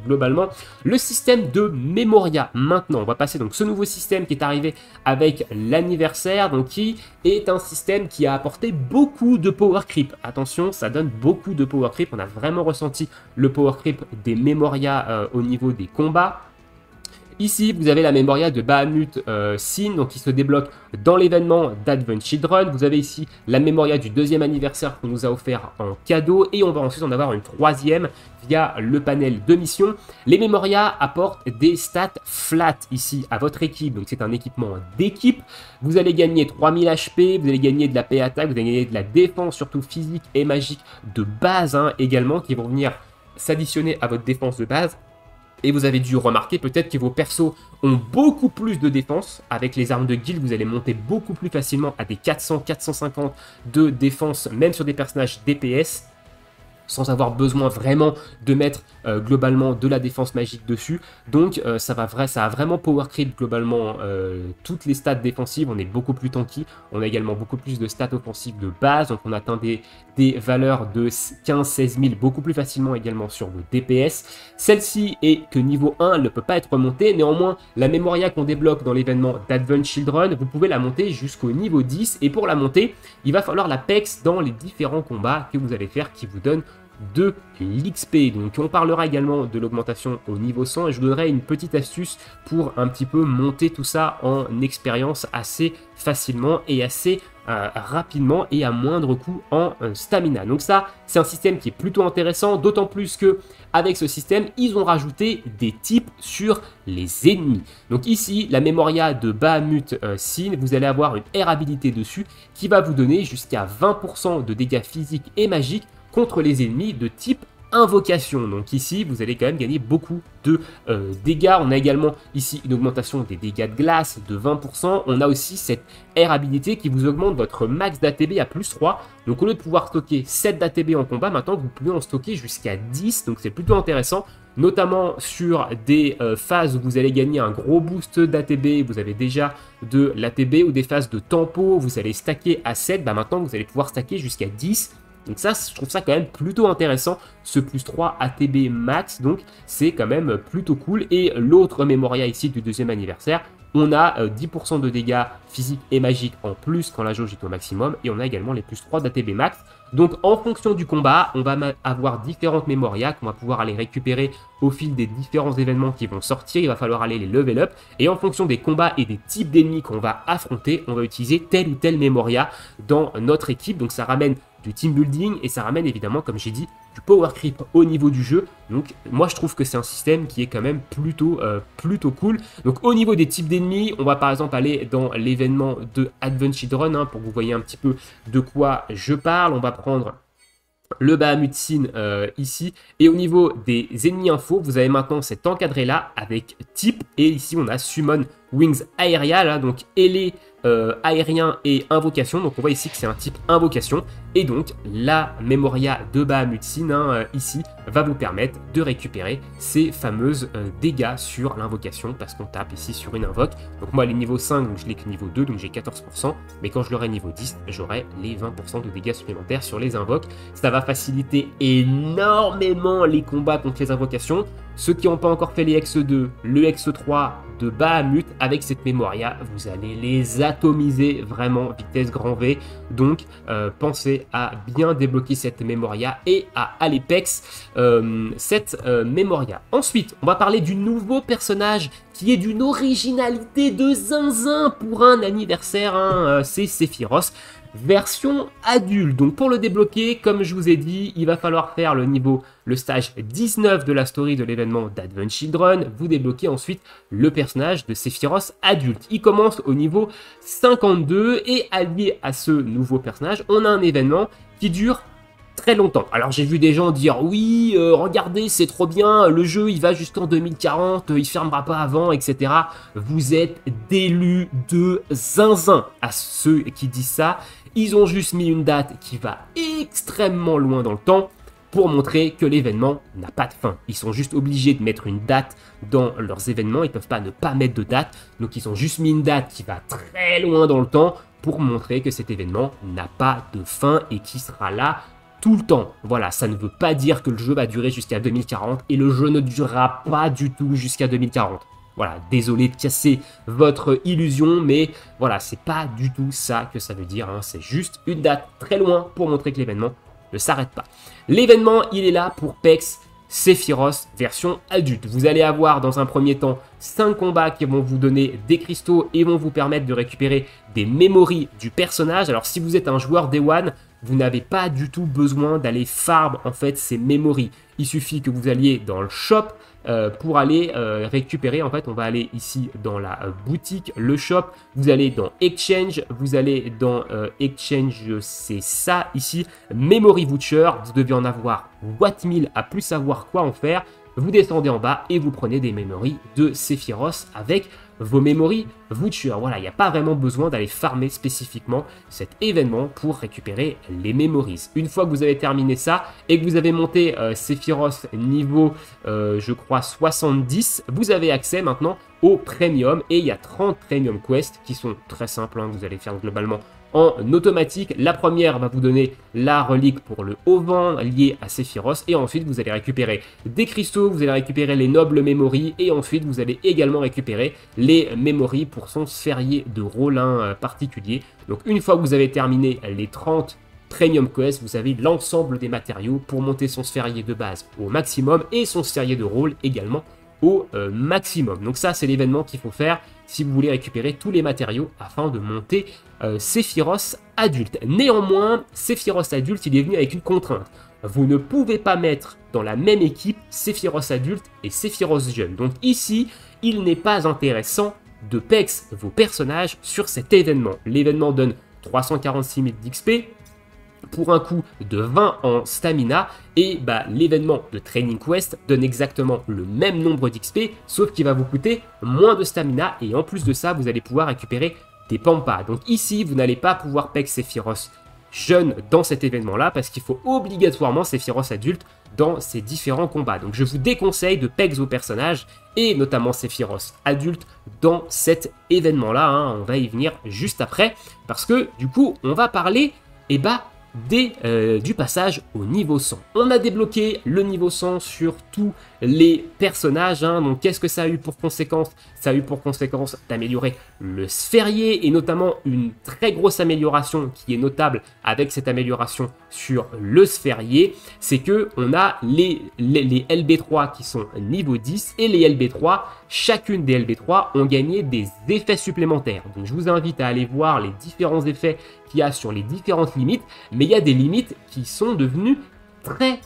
A: globalement. Le système de Memoria, maintenant, on va passer donc ce nouveau système qui est arrivé avec l'anniversaire, donc qui est un système qui a apporté beaucoup de power creep. Attention, ça donne beaucoup de power creep, on a vraiment ressenti le power creep des Memoria au niveau des combats. Ici, vous avez la Memoria de Bahamut Sin, donc qui se débloque dans l'événement d'Advent Children. Vous avez ici la Memoria du 2e anniversaire qu'on nous a offert en cadeau. Et on va ensuite en avoir une 3e via le panel de mission. Les Memoria apportent des stats flat ici à votre équipe. Donc c'est un équipement d'équipe. Vous allez gagner 3000 HP, vous allez gagner de la paix attaque, vous allez gagner de la défense, surtout physique et magique de base également, qui vont venir s'additionner à votre défense de base. Et vous avez dû remarquer peut-être que vos persos ont beaucoup plus de défense. Avec les armes de guild, vous allez monter beaucoup plus facilement à des 400-450 de défense, même sur des personnages DPS, sans avoir besoin vraiment de mettre globalement de la défense magique dessus. Donc ça a vraiment power creep globalement toutes les stats défensives. On est beaucoup plus tanky, on a également beaucoup plus de stats offensives de base, donc on atteint des valeurs de 15-16 000 beaucoup plus facilement également sur vos DPS. Celle-ci est que niveau 1, elle ne peut pas être montée, néanmoins la Memoria qu'on débloque dans l'événement d'Advent Children, vous pouvez la monter jusqu'au niveau 10, et pour la monter, il va falloir la PEX dans les différents combats que vous allez faire qui vous donnent de l'XP. Donc on parlera également de l'augmentation au niveau 100 et je vous donnerai une petite astuce pour un petit peu monter tout ça en expérience assez facilement et assez rapidement et à moindre coût en stamina. Donc ça c'est un système qui est plutôt intéressant, d'autant plus que avec ce système ils ont rajouté des types sur les ennemis. Donc ici la Memoria de Bahamut Sin, vous allez avoir une air habilité dessus qui va vous donner jusqu'à 20% de dégâts physiques et magiques contre les ennemis de type invocation. Donc ici, vous allez quand même gagner beaucoup de dégâts. On a également ici une augmentation des dégâts de glace de 20%. On a aussi cette air habilité qui vous augmente votre max d'ATB à plus 3. Donc au lieu de pouvoir stocker 7 d'ATB en combat, maintenant vous pouvez en stocker jusqu'à 10. Donc c'est plutôt intéressant, notamment sur des phases où vous allez gagner un gros boost d'ATB, vous avez déjà de l'ATB, ou des phases de tempo, vous allez stacker à 7. Maintenant vous allez pouvoir stacker jusqu'à 10. Donc ça, je trouve ça quand même plutôt intéressant, ce plus 3 ATB max, donc c'est quand même plutôt cool. Et l'autre Memoria ici du 2e anniversaire, on a 10% de dégâts physiques et magiques en plus quand la jauge est au maximum, et on a également les plus 3 d'ATB max. Donc en fonction du combat, on va avoir différentes Memoria qu'on va pouvoir aller récupérer au fil des différents événements qui vont sortir. Il va falloir aller les level up, et en fonction des combats et des types d'ennemis qu'on va affronter, on va utiliser telle ou telle Memoria dans notre équipe. Donc ça ramène du team building et ça ramène évidemment, comme j'ai dit, du power creep au niveau du jeu. Donc moi je trouve que c'est un système qui est quand même plutôt cool. Donc au niveau des types d'ennemis, on va par exemple aller dans l'événement de Advent Children pour que vous voyez un petit peu de quoi je parle. On va prendre le Bahamut Sin ici, et au niveau des ennemis info, vous avez maintenant cet encadré là avec type, et ici on a Summon Wings Aerial, donc ailé aérien et invocation. Donc on voit ici que c'est un type invocation. Et donc la Memoria de Bahamut-Sin ici va vous permettre de récupérer ces fameuses dégâts sur l'invocation parce qu'on tape ici sur une invoque. Donc moi elle est niveau 5 donc je l'ai que niveau 2 donc j'ai 14%, mais quand je l'aurai niveau 10 j'aurai les 20% de dégâts supplémentaires sur les invoques. Ça va faciliter énormément les combats contre les invocations. Ceux qui n'ont pas encore fait les X2, le X3 de Bahamut, avec cette Memoria, vous allez les atomiser vraiment vitesse grand V. Donc pensez à bien débloquer cette Memoria et à Alepex cette Memoria. Ensuite, on va parler du nouveau personnage qui est d'une originalité de zinzin pour un anniversaire, c'est Sephiroth. Version adulte. Donc pour le débloquer, comme je vous ai dit, il va falloir faire le stage 19 de la story de l'événement d'Advent Children. Vous débloquez ensuite le personnage de Sephiroth adulte. Il commence au niveau 52 et allié à ce nouveau personnage, on a un événement qui dure très longtemps. Alors j'ai vu des gens dire oui, regardez c'est trop bien, le jeu il va jusqu'en 2040, il fermera pas avant, etc. Vous êtes d'élus de zinzin à ceux qui disent ça. Ils ont juste mis une date qui va extrêmement loin dans le temps pour montrer que l'événement n'a pas de fin. Ils sont juste obligés de mettre une date dans leurs événements, ils ne peuvent pas ne pas mettre de date, donc ils ont juste mis une date qui va très loin dans le temps pour montrer que cet événement n'a pas de fin et qui sera là tout le temps. Voilà, ça ne veut pas dire que le jeu va durer jusqu'à 2040 et le jeu ne durera pas du tout jusqu'à 2040. Voilà, désolé de casser votre illusion, mais voilà, c'est pas du tout ça que ça veut dire, c'est juste une date très loin pour montrer que l'événement ne s'arrête pas. L'événement, il est là pour PEX Sephiroth version adulte. Vous allez avoir dans un premier temps 5 combats qui vont vous donner des cristaux et vont vous permettre de récupérer des memories du personnage. Alors si vous êtes un joueur Day One, vous n'avez pas du tout besoin d'aller farm en fait ces memories. Il suffit que vous alliez dans le shop pour aller récupérer. En fait, on va aller ici dans la boutique, le shop. Vous allez dans Exchange, vous allez dans Exchange, c'est ça ici, Memory Voucher. Vous devez en avoir Watt 1000 à plus savoir quoi en faire. Vous descendez en bas et vous prenez des memories de Sephiroth avec vos memories vouchers. Voilà, il n'y a pas vraiment besoin d'aller farmer spécifiquement cet événement pour récupérer les memories. Une fois que vous avez terminé ça et que vous avez monté Sephiroth niveau, je crois, 70, vous avez accès maintenant au Premium et il y a 30 Premium Quests qui sont très simples, que vous allez faire globalement en automatique. La première va vous donner la relique pour le haut vent lié à Sephiroth et ensuite vous allez récupérer des cristaux, vous allez récupérer les nobles memories et ensuite vous allez également récupérer les memories pour son sphérié de rôle particulier. Donc une fois que vous avez terminé les 30 Premium Quest, vous avez l'ensemble des matériaux pour monter son sphérié de base au maximum et son sphérié de rôle également au maximum. Donc ça c'est l'événement qu'il faut faire si vous voulez récupérer tous les matériaux afin de monter Sephiroth adulte. Néanmoins, Sephiroth adulte, il est venu avec une contrainte. Vous ne pouvez pas mettre dans la même équipe Sephiroth adulte et Sephiroth jeune. Donc ici, il n'est pas intéressant de PEX vos personnages sur cet événement. L'événement donne 346 000 d'XP pour un coût de 20 en stamina et l'événement de Training Quest donne exactement le même nombre d'XP sauf qu'il va vous coûter moins de stamina et en plus de ça vous allez pouvoir récupérer des pampas. Donc ici vous n'allez pas pouvoir PEX Sephiroth jeune dans cet événement là parce qu'il faut obligatoirement Sephiroth adulte dans ces différents combats. Donc je vous déconseille de PEX vos personnages et notamment Sephiroth adulte dans cet événement là, on va y venir juste après parce que du coup on va parler du passage au niveau 100. On a débloqué le niveau 100 sur tous les personnages, donc qu'est-ce que ça a eu pour conséquence? Ça a eu pour conséquence d'améliorer le sphérié et notamment une très grosse amélioration qui est notable avec cette amélioration sur le sphérié, c'est que on a les LB3 qui sont niveau 10 et les LB3, chacune des LB3 ont gagné des effets supplémentaires. Donc je vous invite à aller voir les différents effets qu'il y a sur les différentes limites, mais il y a des limites qui sont devenues très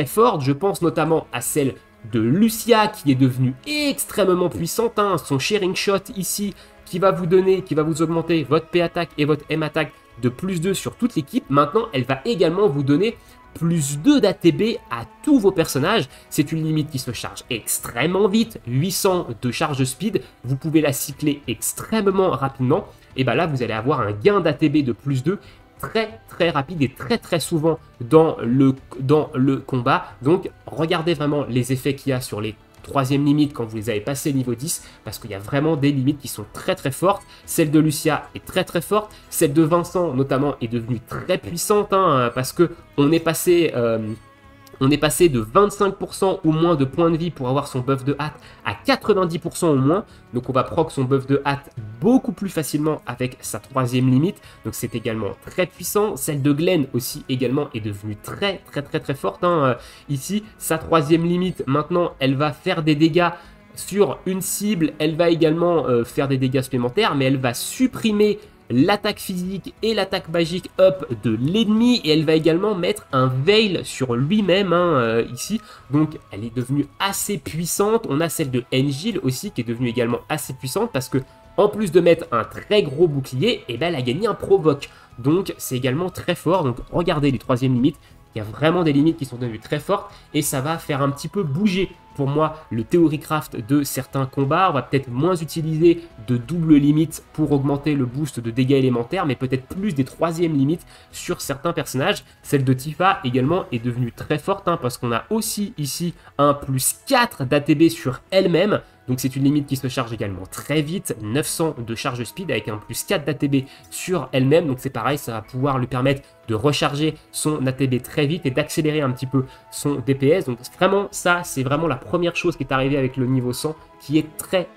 A: fortes. Je pense notamment à celle de Lucia qui est devenue extrêmement puissante, son sharing shot ici qui va vous augmenter votre P attaque et votre M attaque de plus 2 sur toute l'équipe. Maintenant elle va également vous donner plus 2 d'ATB à tous vos personnages. C'est une limite qui se charge extrêmement vite, 800 de charge speed, vous pouvez la cycler extrêmement rapidement, et bien là vous allez avoir un gain d'ATB de plus 2 très rapide et très souvent dans le combat. Donc regardez vraiment les effets qu'il y a sur les troisième limite quand vous les avez passés niveau 10, parce qu'il y a vraiment des limites qui sont très fortes. Celle de Lucia est très forte, celle de Vincent notamment est devenue très puissante, hein, parce que on est passé de 25% ou moins de points de vie pour avoir son buff de hâte à 90% au moins. Donc on va proc son buff de hâte beaucoup plus facilement avec sa troisième limite. Donc c'est également très puissant. Celle de Glenn aussi également est devenue très forte. Hein. Ici, sa troisième limite, maintenant, elle va faire des dégâts sur une cible. Elle va également faire des dégâts supplémentaires, mais elle va supprimer l'attaque physique et l'attaque magique up de l'ennemi, et elle va également mettre un veil sur lui-même ici, donc elle est devenue assez puissante. On a celle de Engil aussi qui est devenue également assez puissante parce que en plus de mettre un très gros bouclier, et ben elle a gagné un provoque, donc c'est également très fort. Donc regardez les troisièmes limites, il y a vraiment des limites qui sont devenues très fortes et ça va faire un petit peu bouger pour moi le Theorycraft de certains combats. On va peut-être moins utiliser de double limite pour augmenter le boost de dégâts élémentaires, mais peut-être plus des troisièmes limites sur certains personnages. Celle de Tifa également est devenue très forte, hein, parce qu'on a aussi ici un plus 4 d'ATB sur elle-même. Donc c'est une limite qui se charge également très vite, 900 de charge speed avec un plus 4 d'ATB sur elle-même. Donc c'est pareil, ça va pouvoir lui permettre de recharger son ATB très vite et d'accélérer un petit peu son DPS. Donc vraiment, ça c'est vraiment la première chose qui est arrivée avec le niveau 100 qui est très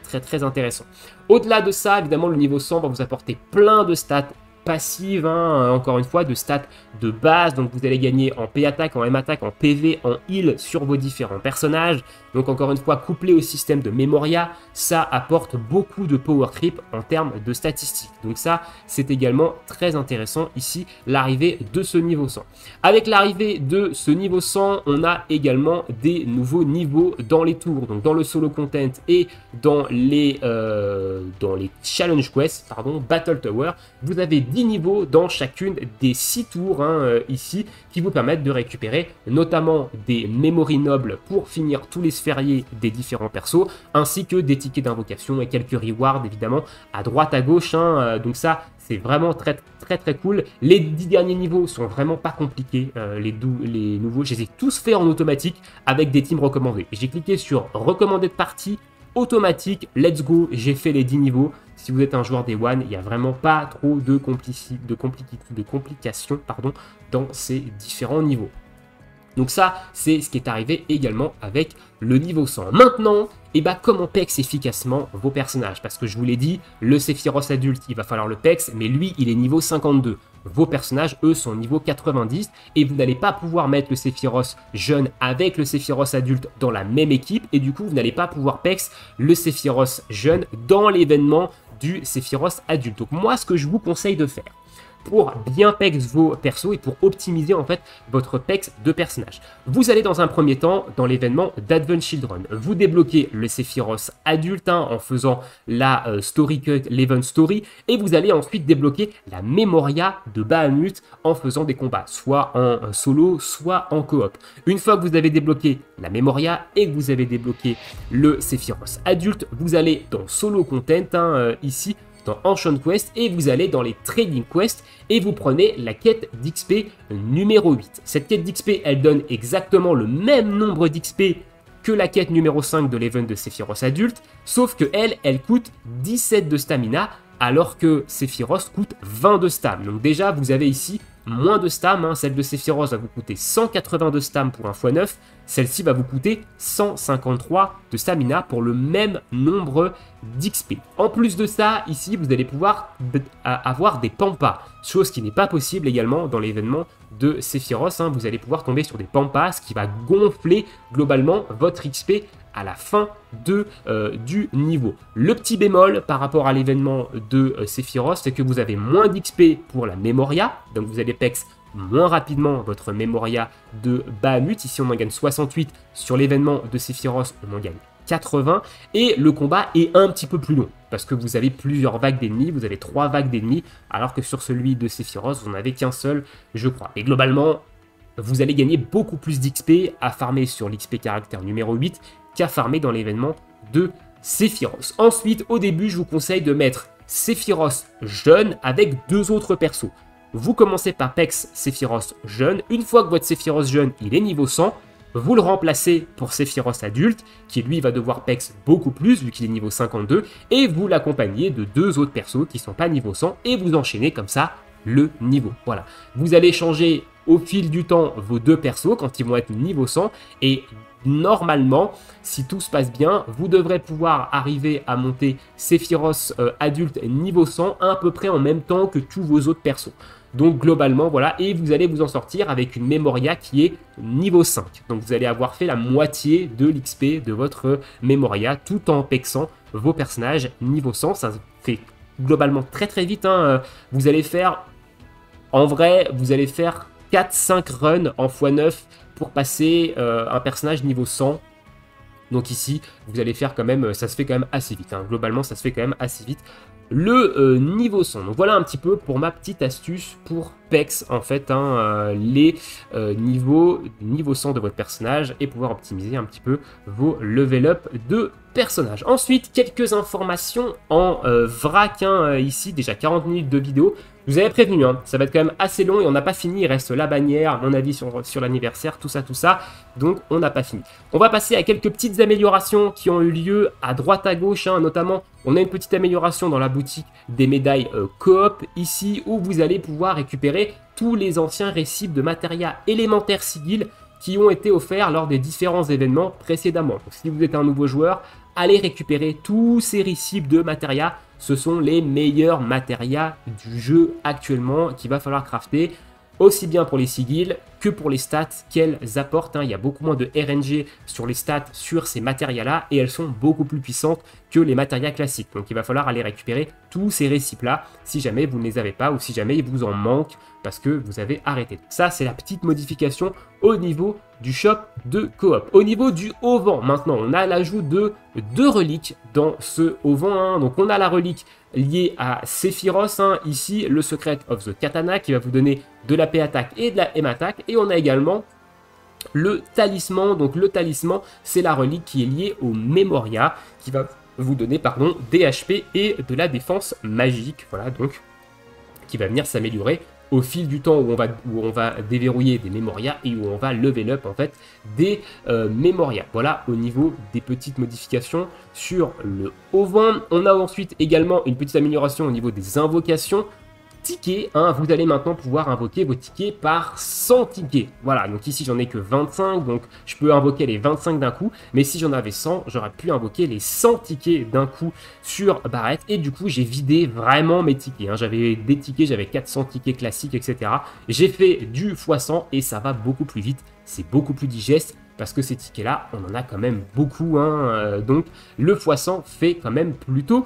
A: intéressant. Au-delà de ça, évidemment, le niveau 100 va vous apporter plein de stats passive, hein, encore une fois, de stats de base. Donc vous allez gagner en P-Attack, en M-Attack, en PV, en heal sur vos différents personnages. Donc encore une fois, couplé au système de Memoria, ça apporte beaucoup de power creep en termes de statistiques. Donc ça, c'est également très intéressant ici, l'arrivée de ce niveau 100. Avec l'arrivée de ce niveau 100, on a également des nouveaux niveaux dans les tours. Donc dans le solo content et dans les challenge quests, pardon, Battle Tower, vous avez 10 niveaux dans chacune des 6 tours ici, qui vous permettent de récupérer notamment des mémories nobles pour finir tous les sphériés des différents persos, ainsi que des tickets d'invocation et quelques rewards évidemment à droite à gauche, hein, donc ça c'est vraiment très cool. Les 10 derniers niveaux sont vraiment pas compliqués, les nouveaux, je les ai tous faits en automatique avec des teams recommandés. J'ai cliqué sur recommander de partie, automatique, let's go, j'ai fait les 10 niveaux. Si vous êtes un joueur des One, il n'y a vraiment pas trop de complications dans ces différents niveaux. Donc ça, c'est ce qui est arrivé également avec le niveau 100. Maintenant, comment pex efficacement vos personnages? Parce que je vous l'ai dit, le Sephiroth adulte, il va falloir le pex, mais lui, il est niveau 52. Vos personnages, eux, sont niveau 90, et vous n'allez pas pouvoir mettre le Sephiroth jeune avec le Sephiroth adulte dans la même équipe, et du coup, vous n'allez pas pouvoir pex le Sephiroth jeune dans l'événement du Sephiroth adulte. Donc moi, ce que je vous conseille de faire pour bien pex vos persos et pour optimiser en fait votre pex de personnage, vous allez dans un premier temps dans l'événement d'Advent Children, vous débloquez le Sephiroth adulte en faisant la story cut, l'event story, et vous allez ensuite débloquer la Memoria de Bahamut en faisant des combats soit en solo soit en coop. Une fois que vous avez débloqué la Memoria et que vous avez débloqué le Sephiroth adulte, vous allez dans solo content ici dans Ancient Quest, et vous allez dans les Trading Quest et vous prenez la quête d'XP numéro 8. Cette quête d'XP, elle donne exactement le même nombre d'XP que la quête numéro 5 de l'event de Sephiroth adulte, sauf que elle coûte 17 de stamina, alors que Sephiroth coûte 20 de stam. Donc déjà, vous avez ici moins de stam, celle de Sephiroth va vous coûter 180 de stam pour un x9, celle-ci va vous coûter 153 de stamina pour le même nombre d'XP. En plus de ça, ici, vous allez pouvoir avoir des pampas, chose qui n'est pas possible également dans l'événement de Sephiroth, vous allez pouvoir tomber sur des pampas, ce qui va gonfler globalement votre XP à la fin du niveau. Le petit bémol par rapport à l'événement de Sephiroth, c'est que vous avez moins d'XP pour la Memoria, donc vous allez pex moins rapidement votre Memoria de Bahamut. Ici on en gagne 68, sur l'événement de Sephiroth on en gagne 80, et le combat est un petit peu plus long, parce que vous avez plusieurs vagues d'ennemis, vous avez 3 vagues d'ennemis, alors que sur celui de Sephiroth, vous n'en avez qu'un seul, je crois. Et globalement, vous allez gagner beaucoup plus d'XP à farmer sur l'XP caractère numéro 8 qu'à farmer dans l'événement de Sephiroth. Ensuite, au début, je vous conseille de mettre Sephiroth jeune avec 2 autres persos. Vous commencez par Pex Sephiroth jeune. Une fois que votre Sephiroth jeune, il est niveau 100, vous le remplacez pour Sephiroth adulte, qui lui va devoir Pex beaucoup plus, vu qu'il est niveau 52, et vous l'accompagnez de 2 autres persos qui ne sont pas niveau 100, et vous enchaînez comme ça le niveau. Voilà. Vous allez changer au fil du temps vos 2 persos quand ils vont être niveau 100, et normalement, si tout se passe bien, vous devrez pouvoir arriver à monter Sephiroth adulte niveau 100 à peu près en même temps que tous vos autres persos. Donc globalement, voilà, et vous allez vous en sortir avec une Memoria qui est niveau 5. Donc vous allez avoir fait la moitié de l'XP de votre Memoria tout en pexant vos personnages niveau 100. Ça fait globalement très très vite. Hein. Vous allez faire, en vrai, vous allez faire 4-5 runs en x9 pour passer un personnage niveau 100. Donc ici, vous allez faire quand même, ça se fait quand même assez vite. Hein. Globalement, ça se fait quand même assez vite. Le niveau 100. Donc voilà un petit peu pour ma petite astuce pour Pex, en fait, hein, les niveau 100 de votre personnage et pouvoir optimiser un petit peu vos level up de personnage. Ensuite, quelques informations en vrac, hein, ici, déjà 40 minutes de vidéo. Je vous avais prévenu, hein, ça va être quand même assez long et on n'a pas fini, il reste la bannière, à mon avis sur l'anniversaire, tout ça, donc on n'a pas fini. On va passer à quelques petites améliorations qui ont eu lieu à droite à gauche, hein, notamment on a une petite amélioration dans la boutique des médailles coop ici, où vous allez pouvoir récupérer tous les anciens récipes de Materia élémentaire sigil qui ont été offerts lors des différents événements précédemment. Donc si vous êtes un nouveau joueur, allez récupérer tous ces récipes de Materia. Ce sont les meilleurs Materia du jeu actuellement qu'il va falloir crafter, aussi bien pour les sigils que pour les stats qu'elles apportent. Hein. Il y a beaucoup moins de RNG sur les stats sur ces Materia-là et elles sont beaucoup plus puissantes que les Materia classiques. Donc il va falloir aller récupérer tous ces récipes-là si jamais vous ne les avez pas ou si jamais il vous en manque parce que vous avez arrêté. Ça, c'est la petite modification au niveau du shop de coop. Au niveau du haut-vent, maintenant, on a l'ajout de 2 reliques dans ce haut-vent. Hein. Donc on a la relique liée à Sephiroth, hein, ici, le Secret of the Katana qui va vous donner de la P-attaque et de la M-attaque. Et on a également le talisman. Donc le talisman, c'est la relique qui est liée au Memoria qui va vous donner, pardon, des HP et de la défense magique. Voilà, donc qui va venir s'améliorer au fil du temps où on va déverrouiller des Memoria et où on va level up en fait des Memoria. Voilà au niveau des petites modifications sur le haut-vent. On a ensuite également une petite amélioration au niveau des invocations. Tickets, hein, vous allez maintenant pouvoir invoquer vos tickets par 100 tickets. Voilà, donc ici j'en ai que 25, donc je peux invoquer les 25 d'un coup, mais si j'en avais 100, j'aurais pu invoquer les 100 tickets d'un coup sur Barrett, et du coup j'ai vidé vraiment mes tickets. Hein. J'avais des tickets, j'avais 400 tickets classiques, etc. J'ai fait du x100 et ça va beaucoup plus vite, c'est beaucoup plus digeste, parce que ces tickets-là, on en a quand même beaucoup, hein, donc le x100 fait quand même plutôt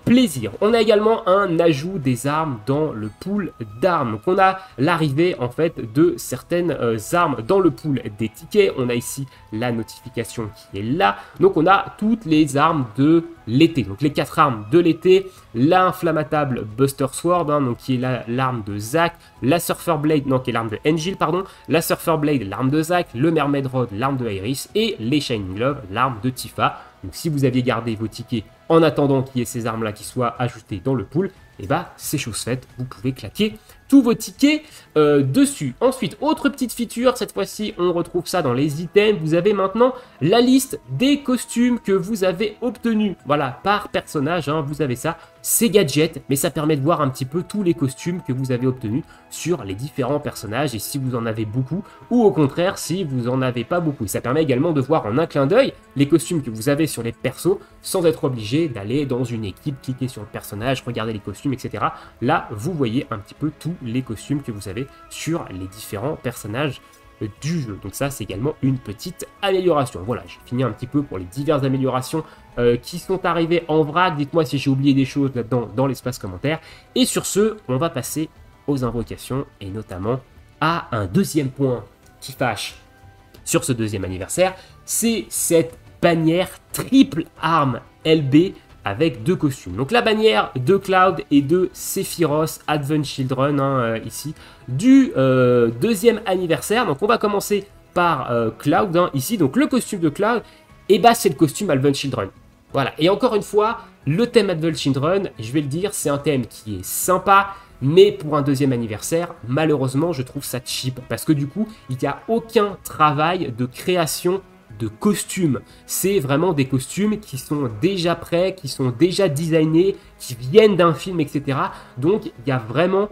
A: plaisir. On a également un ajout des armes dans le pool d'armes. Donc on a l'arrivée en fait de certaines armes dans le pool des tickets. On a ici la notification qui est là. Donc on a toutes les armes de l'été. Donc les 4 armes de l'été, l'inflammatable Buster Sword, hein, donc qui est l'arme de Zack, la Surfer Blade, non qui est l'arme de Angel, pardon, la Surfer Blade, l'arme de Zack, le Mermaid Rod, l'arme de Iris, et les Shining Glove, l'arme de Tifa. Donc si vous aviez gardé vos tickets en attendant qu'il y ait ces armes-là qui soient ajoutées dans le pool, et bah c'est chose faite, vous pouvez claquer tous vos tickets dessus. Ensuite, autre petite feature, cette fois-ci on retrouve ça dans les items, vous avez maintenant la liste des costumes que vous avez obtenus, voilà, par personnage, hein, vous avez ça, c'est gadget, mais ça permet de voir un petit peu tous les costumes que vous avez obtenus sur les différents personnages, et si vous en avez beaucoup, ou au contraire, si vous en avez pas beaucoup. Et ça permet également de voir en un clin d'œil les costumes que vous avez sur les persos, sans être obligé d'aller dans une équipe, cliquer sur le personnage, regarder les costumes, etc. Là, vous voyez un petit peu tous les costumes que vous avez sur les différents personnages du jeu. Donc ça, c'est également une petite amélioration. Voilà, j'ai fini un petit peu pour les diverses améliorations qui sont arrivées en vrac. Dites-moi si j'ai oublié des choses là-dedans dans l'espace commentaire. Et sur ce, on va passer aux invocations et notamment à un deuxième point qui fâche sur ce deuxième anniversaire, c'est cette bannière triple arme LB avec 2 costumes. Donc la bannière de Cloud et de Sephiroth Advent Children, hein, ici, du deuxième anniversaire. Donc on va commencer par Cloud, hein, ici. Donc le costume de Cloud, et bah c'est le costume Advent Children. Voilà, et encore une fois, le thème Advent Children, je vais le dire, c'est un thème qui est sympa, mais pour un deuxième anniversaire, malheureusement, je trouve ça cheap, parce que du coup, il n'y a aucun travail de création de costumes. C'est vraiment des costumes qui sont déjà prêts, qui sont déjà designés, qui viennent d'un film, etc. Donc, il n'y a vraiment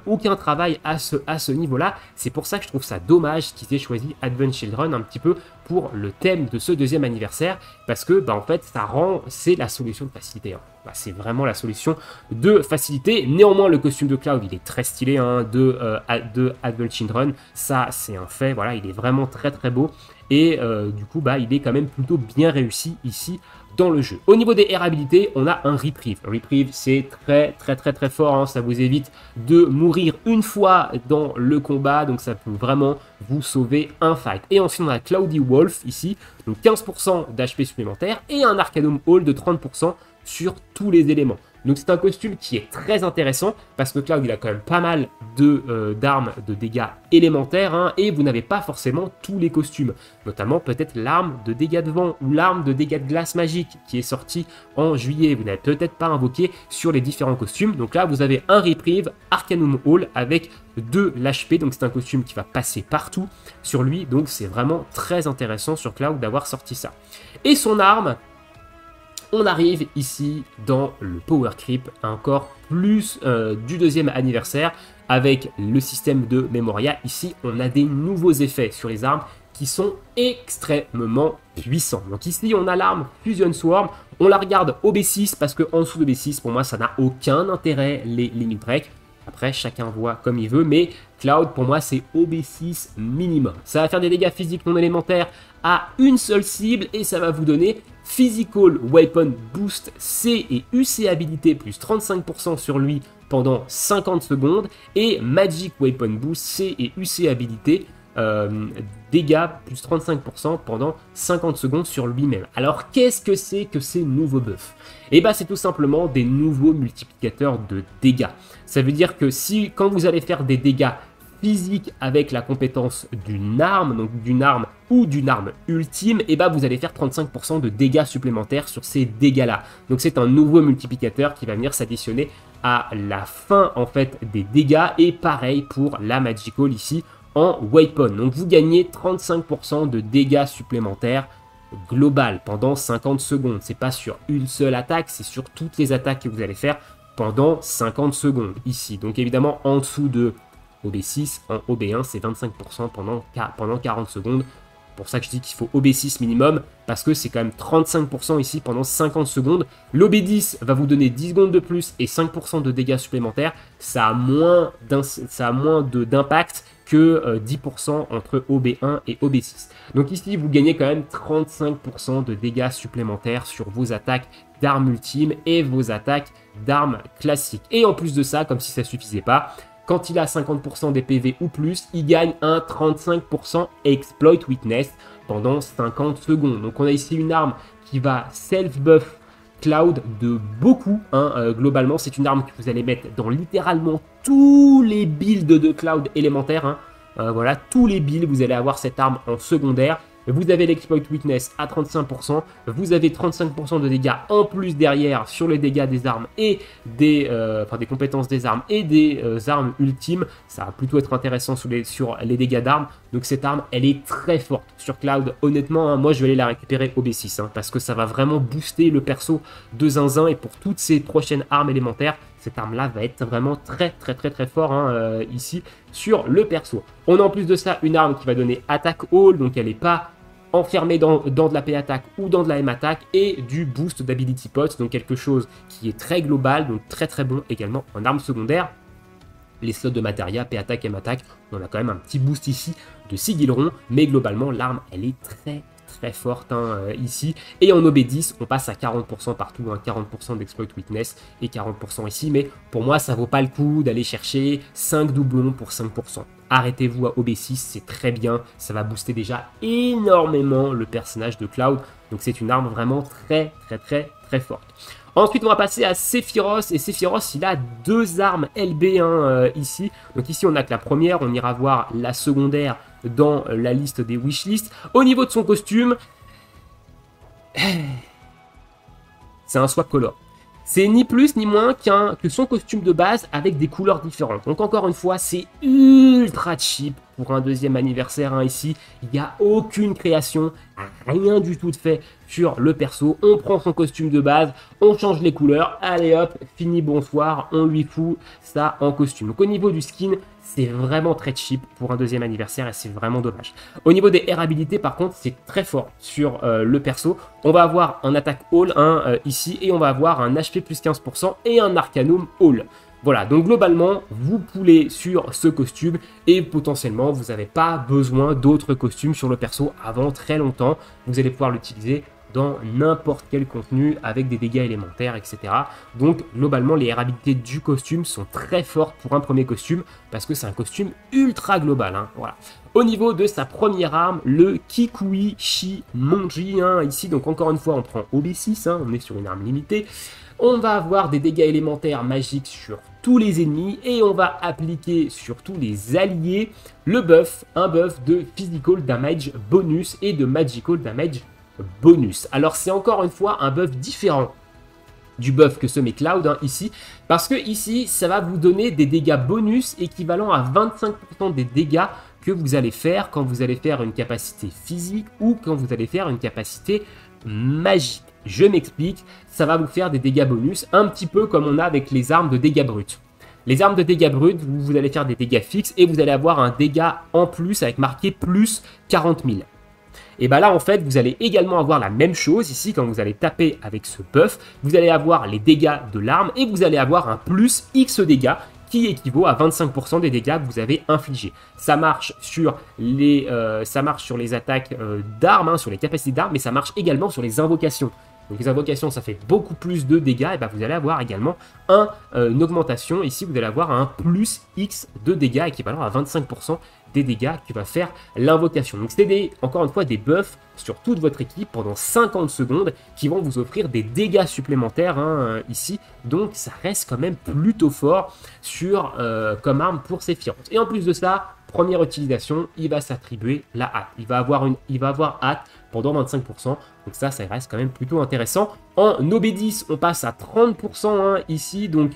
A: aucun travail à ce niveau-là. C'est pour ça que je trouve ça dommage qu'ils aient choisi Advent Children un petit peu pour le thème de ce deuxième anniversaire, parce que, en fait, c'est la solution de facilité. Hein. C'est vraiment la solution de facilité. Néanmoins, le costume de Cloud, il est très stylé, hein, de Advent Children. Ça, c'est un fait. Voilà, il est vraiment très très beau. Et du coup, il est quand même plutôt bien réussi ici dans le jeu. Au niveau des air habilités, on a un Reprieve. Reprieve, c'est très très très très fort. Hein. Ça vous évite de mourir une fois dans le combat. Donc ça peut vraiment vous sauver un fight. Et ensuite, on a Cloudy Wolf ici. Donc 15% d'HP supplémentaire. Et un Arcanum Hall de 30% sur tous les éléments. Donc c'est un costume qui est très intéressant parce que Cloud il a quand même pas mal d'armes de dégâts élémentaires, hein, et vous n'avez pas forcément tous les costumes, notamment peut-être l'arme de dégâts de vent ou l'arme de dégâts de glace magique qui est sortie en juillet, vous n'avez peut-être pas invoqué sur les différents costumes. Donc là vous avez un Reprieve Arcanum Hall avec 2 l'HP, donc c'est un costume qui va passer partout sur lui, donc c'est vraiment très intéressant sur Cloud d'avoir sorti ça. Et son arme, on arrive ici dans le Power Creep, encore plus du deuxième anniversaire, avec le système de Memoria. Ici, on a des nouveaux effets sur les armes qui sont extrêmement puissants. Donc ici, on a l'arme Fusion Swarm. On la regarde au B6 parce qu'en dessous de B6, pour moi, ça n'a aucun intérêt, les Limit Break. Après, chacun voit comme il veut, mais Cloud, pour moi, c'est OB6 minimum. Ça va faire des dégâts physiques non élémentaires à une seule cible et ça va vous donner Physical Weapon Boost C et UC habilité plus 35% sur lui pendant 50 secondes et Magic Weapon Boost C et UC habilité dégâts plus 35% pendant 50 secondes sur lui-même. Alors qu'est-ce que c'est que ces nouveaux buffs? Et bah c'est tout simplement des nouveaux multiplicateurs de dégâts. Ça veut dire que quand vous allez faire des dégâts physiques avec la compétence d'une arme, donc d'une arme ou d'une arme ultime, et bah vous allez faire 35% de dégâts supplémentaires sur ces dégâts-là. Donc c'est un nouveau multiplicateur qui va venir s'additionner à la fin en fait des dégâts, et pareil pour la Magical ici en weapon. Donc vous gagnez 35% de dégâts supplémentaires global pendant 50 secondes. C'est pas sur une seule attaque, c'est sur toutes les attaques que vous allez faire pendant 50 secondes ici. Donc évidemment en dessous de OB6, en OB1 c'est 25% pendant 40 secondes. Pour ça que je dis qu'il faut OB6 minimum, parce que c'est quand même 35% ici pendant 50 secondes. L'OB10 va vous donner 10 secondes de plus et 5% de dégâts supplémentaires. Ça a moins d'impact que 10% entre OB1 et OB6. Donc ici, vous gagnez quand même 35% de dégâts supplémentaires sur vos attaques d'armes ultimes et vos attaques d'armes classiques. Et en plus de ça, comme si ça ne suffisait pas, quand il a 50% des PV ou plus, il gagne un 35% Exploit Witness pendant 50 secondes. Donc on a ici une arme qui va self-buff Cloud de beaucoup. Globalement, c'est une arme que vous allez mettre dans littéralement tous les builds de Cloud élémentaires. Voilà, tous les builds, vous allez avoir cette arme en secondaire. Vous avez l'Exploit Witness à 35%, vous avez 35% de dégâts en plus derrière sur les dégâts des armes et des compétences des armes et des armes ultimes. Ça va plutôt être intéressant sur les dégâts d'armes. Donc cette arme, elle est très forte sur Cloud. Honnêtement, moi je vais aller la récupérer au B6 parce que ça va vraiment booster le perso de Zinzin, et pour toutes ces prochaines armes élémentaires, cette arme-là va être vraiment très fort ici sur le perso. On a en plus de ça une arme qui va donner Attack All, donc elle n'est pas enfermée dans de la P-Attack ou dans de la M-Attack, et du boost d'Ability Pots, donc quelque chose qui est très global, donc très bon également en arme secondaire. Les slots de Materia, P-Attack, M-Attack, on a quand même un petit boost ici de Sigilron, mais globalement l'arme elle est très forte ici. Et en OB10, on passe à 40% partout, 40% d'exploit witness et 40% ici. Mais pour moi, ça vaut pas le coup d'aller chercher 5 doublons pour 5%. Arrêtez-vous à OB6, c'est très bien. Ça va booster déjà énormément le personnage de Cloud. Donc c'est une arme vraiment très forte. Ensuite, on va passer à Sephiroth. Et Sephiroth, il a deux armes LB ici. Donc ici, on a que la première. On ira voir la secondaire dans la liste des wishlists. Au niveau de son costume, c'est un swap color. C'est ni plus ni moins que son costume de base avec des couleurs différentes. Donc encore une fois, c'est ultra cheap pour un deuxième anniversaire ici. Il n'y a aucune création, rien du tout de fait sur le perso. On prend son costume de base, on change les couleurs, allez hop, fini bonsoir, on lui fout ça en costume. Donc au niveau du skin, c'est vraiment très cheap pour un deuxième anniversaire et c'est vraiment dommage. Au niveau des air habilités, par contre, c'est très fort sur le perso. On va avoir un attaque all ici et on va avoir un HP plus 15% et un arcanum all. Voilà, donc globalement, vous poulez sur ce costume et potentiellement, vous n'avez pas besoin d'autres costumes sur le perso avant très longtemps. Vous allez pouvoir l'utiliser dans n'importe quel contenu avec des dégâts élémentaires, etc. Donc globalement, les habilités du costume sont très fortes pour un premier costume parce que c'est un costume ultra global. Voilà. Au niveau de sa première arme, le Kikui Shimonji, ici, donc encore une fois, on prend OB6, on est sur une arme limitée. On va avoir des dégâts élémentaires magiques sur tous les ennemis et on va appliquer sur tous les alliés le buff, un buff de Physical Damage bonus et de Magical Damage bonus. Alors c'est encore une fois un buff différent du buff que se met Cloud ici, parce que ici ça va vous donner des dégâts bonus équivalents à 25% des dégâts que vous allez faire quand vous allez faire une capacité physique ou quand vous allez faire une capacité magique. Je m'explique, ça va vous faire des dégâts bonus, un petit peu comme on a avec les armes de dégâts bruts. Les armes de dégâts bruts, vous allez faire des dégâts fixes et vous allez avoir un dégât en plus avec marqué plus 40 000. Et bien là, en fait, vous allez également avoir la même chose ici quand vous allez taper avec ce buff. Vous allez avoir les dégâts de l'arme et vous allez avoir un plus X dégâts qui équivaut à 25% des dégâts que vous avez infligés. Ça marche sur les attaques d'armes, sur les capacités d'armes, mais ça marche également sur les invocations. Donc les invocations, ça fait beaucoup plus de dégâts, et ben vous allez avoir également une augmentation. Ici, vous allez avoir un plus X de dégâts équivalent à 25% des dégâts que va faire l'invocation. Donc c'est encore une fois des buffs sur toute votre équipe pendant 50 secondes qui vont vous offrir des dégâts supplémentaires ici. Donc ça reste quand même plutôt fort comme arme pour Sephiroth. Et en plus de ça, première utilisation, il va s'attribuer la hâte. Il va avoir hâte pendant 25%. Donc ça reste quand même plutôt intéressant. En OB10, on passe à 30% ici. Donc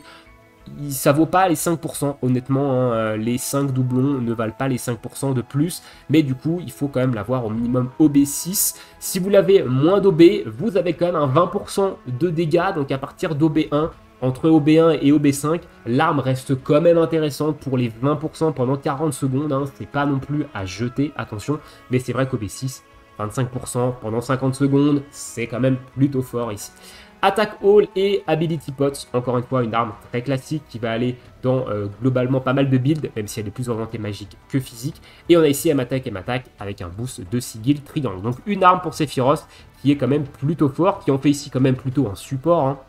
A: ça vaut pas les 5%, honnêtement, les 5 doublons ne valent pas les 5% de plus, mais du coup, il faut quand même l'avoir au minimum OB6. Si vous l'avez moins d'OB, vous avez quand même un 20% de dégâts, donc à partir d'OB1, entre OB1 et OB5, l'arme reste quand même intéressante pour les 20% pendant 40 secondes, c'est pas non plus à jeter, attention, mais c'est vrai qu'OB6, 25% pendant 50 secondes, c'est quand même plutôt fort ici. Attack All et Ability Pots, encore une fois une arme très classique qui va aller dans globalement pas mal de builds, même si elle est plus orientée magique que physique. Et on a ici M-Attack avec un boost de Sigil Triangle. Donc une arme pour Sephiroth qui est quand même plutôt fort, qui en fait ici quand même plutôt un support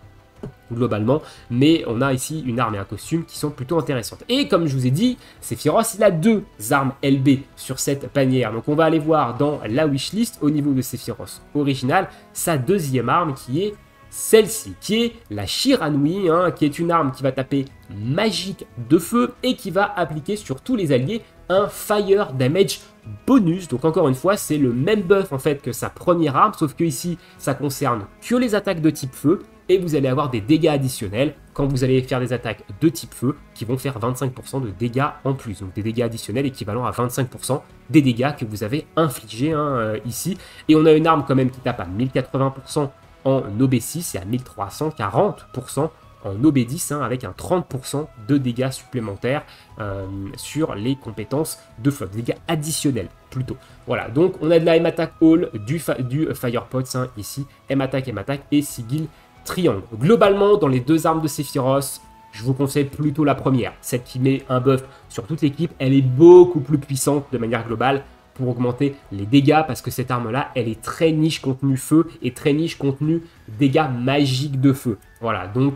A: globalement, mais on a ici une arme et un costume qui sont plutôt intéressantes. Et comme je vous ai dit, Sephiroth il a deux armes LB sur cette panière. Donc on va aller voir dans la wishlist au niveau de Sephiroth original, sa deuxième arme qui est celle-ci, qui est la Shiranui, qui est une arme qui va taper magique de feu et qui va appliquer sur tous les alliés un Fire Damage bonus. Donc encore une fois, c'est le même buff en fait que sa première arme, sauf que ici, ça concerne que les attaques de type feu et vous allez avoir des dégâts additionnels quand vous allez faire des attaques de type feu qui vont faire 25% de dégâts en plus. Donc des dégâts additionnels équivalents à 25% des dégâts que vous avez infligés ici. Et on a une arme quand même qui tape à 1080% en OB6 et à 1340% en OB10 avec un 30% de dégâts supplémentaires sur les compétences de feu, des dégâts additionnels plutôt. Voilà, donc on a de la M-Attack All, du Fire Pots ici, M-Attack et Sigil Triangle. Globalement, dans les deux armes de Sephiroth, je vous conseille plutôt la première, celle qui met un buff sur toute l'équipe. Elle est beaucoup plus puissante de manière globale. pour augmenter les dégâts, parce que cette arme-là, elle est très niche contenu feu et très niche contenu dégâts magiques de feu. Voilà, donc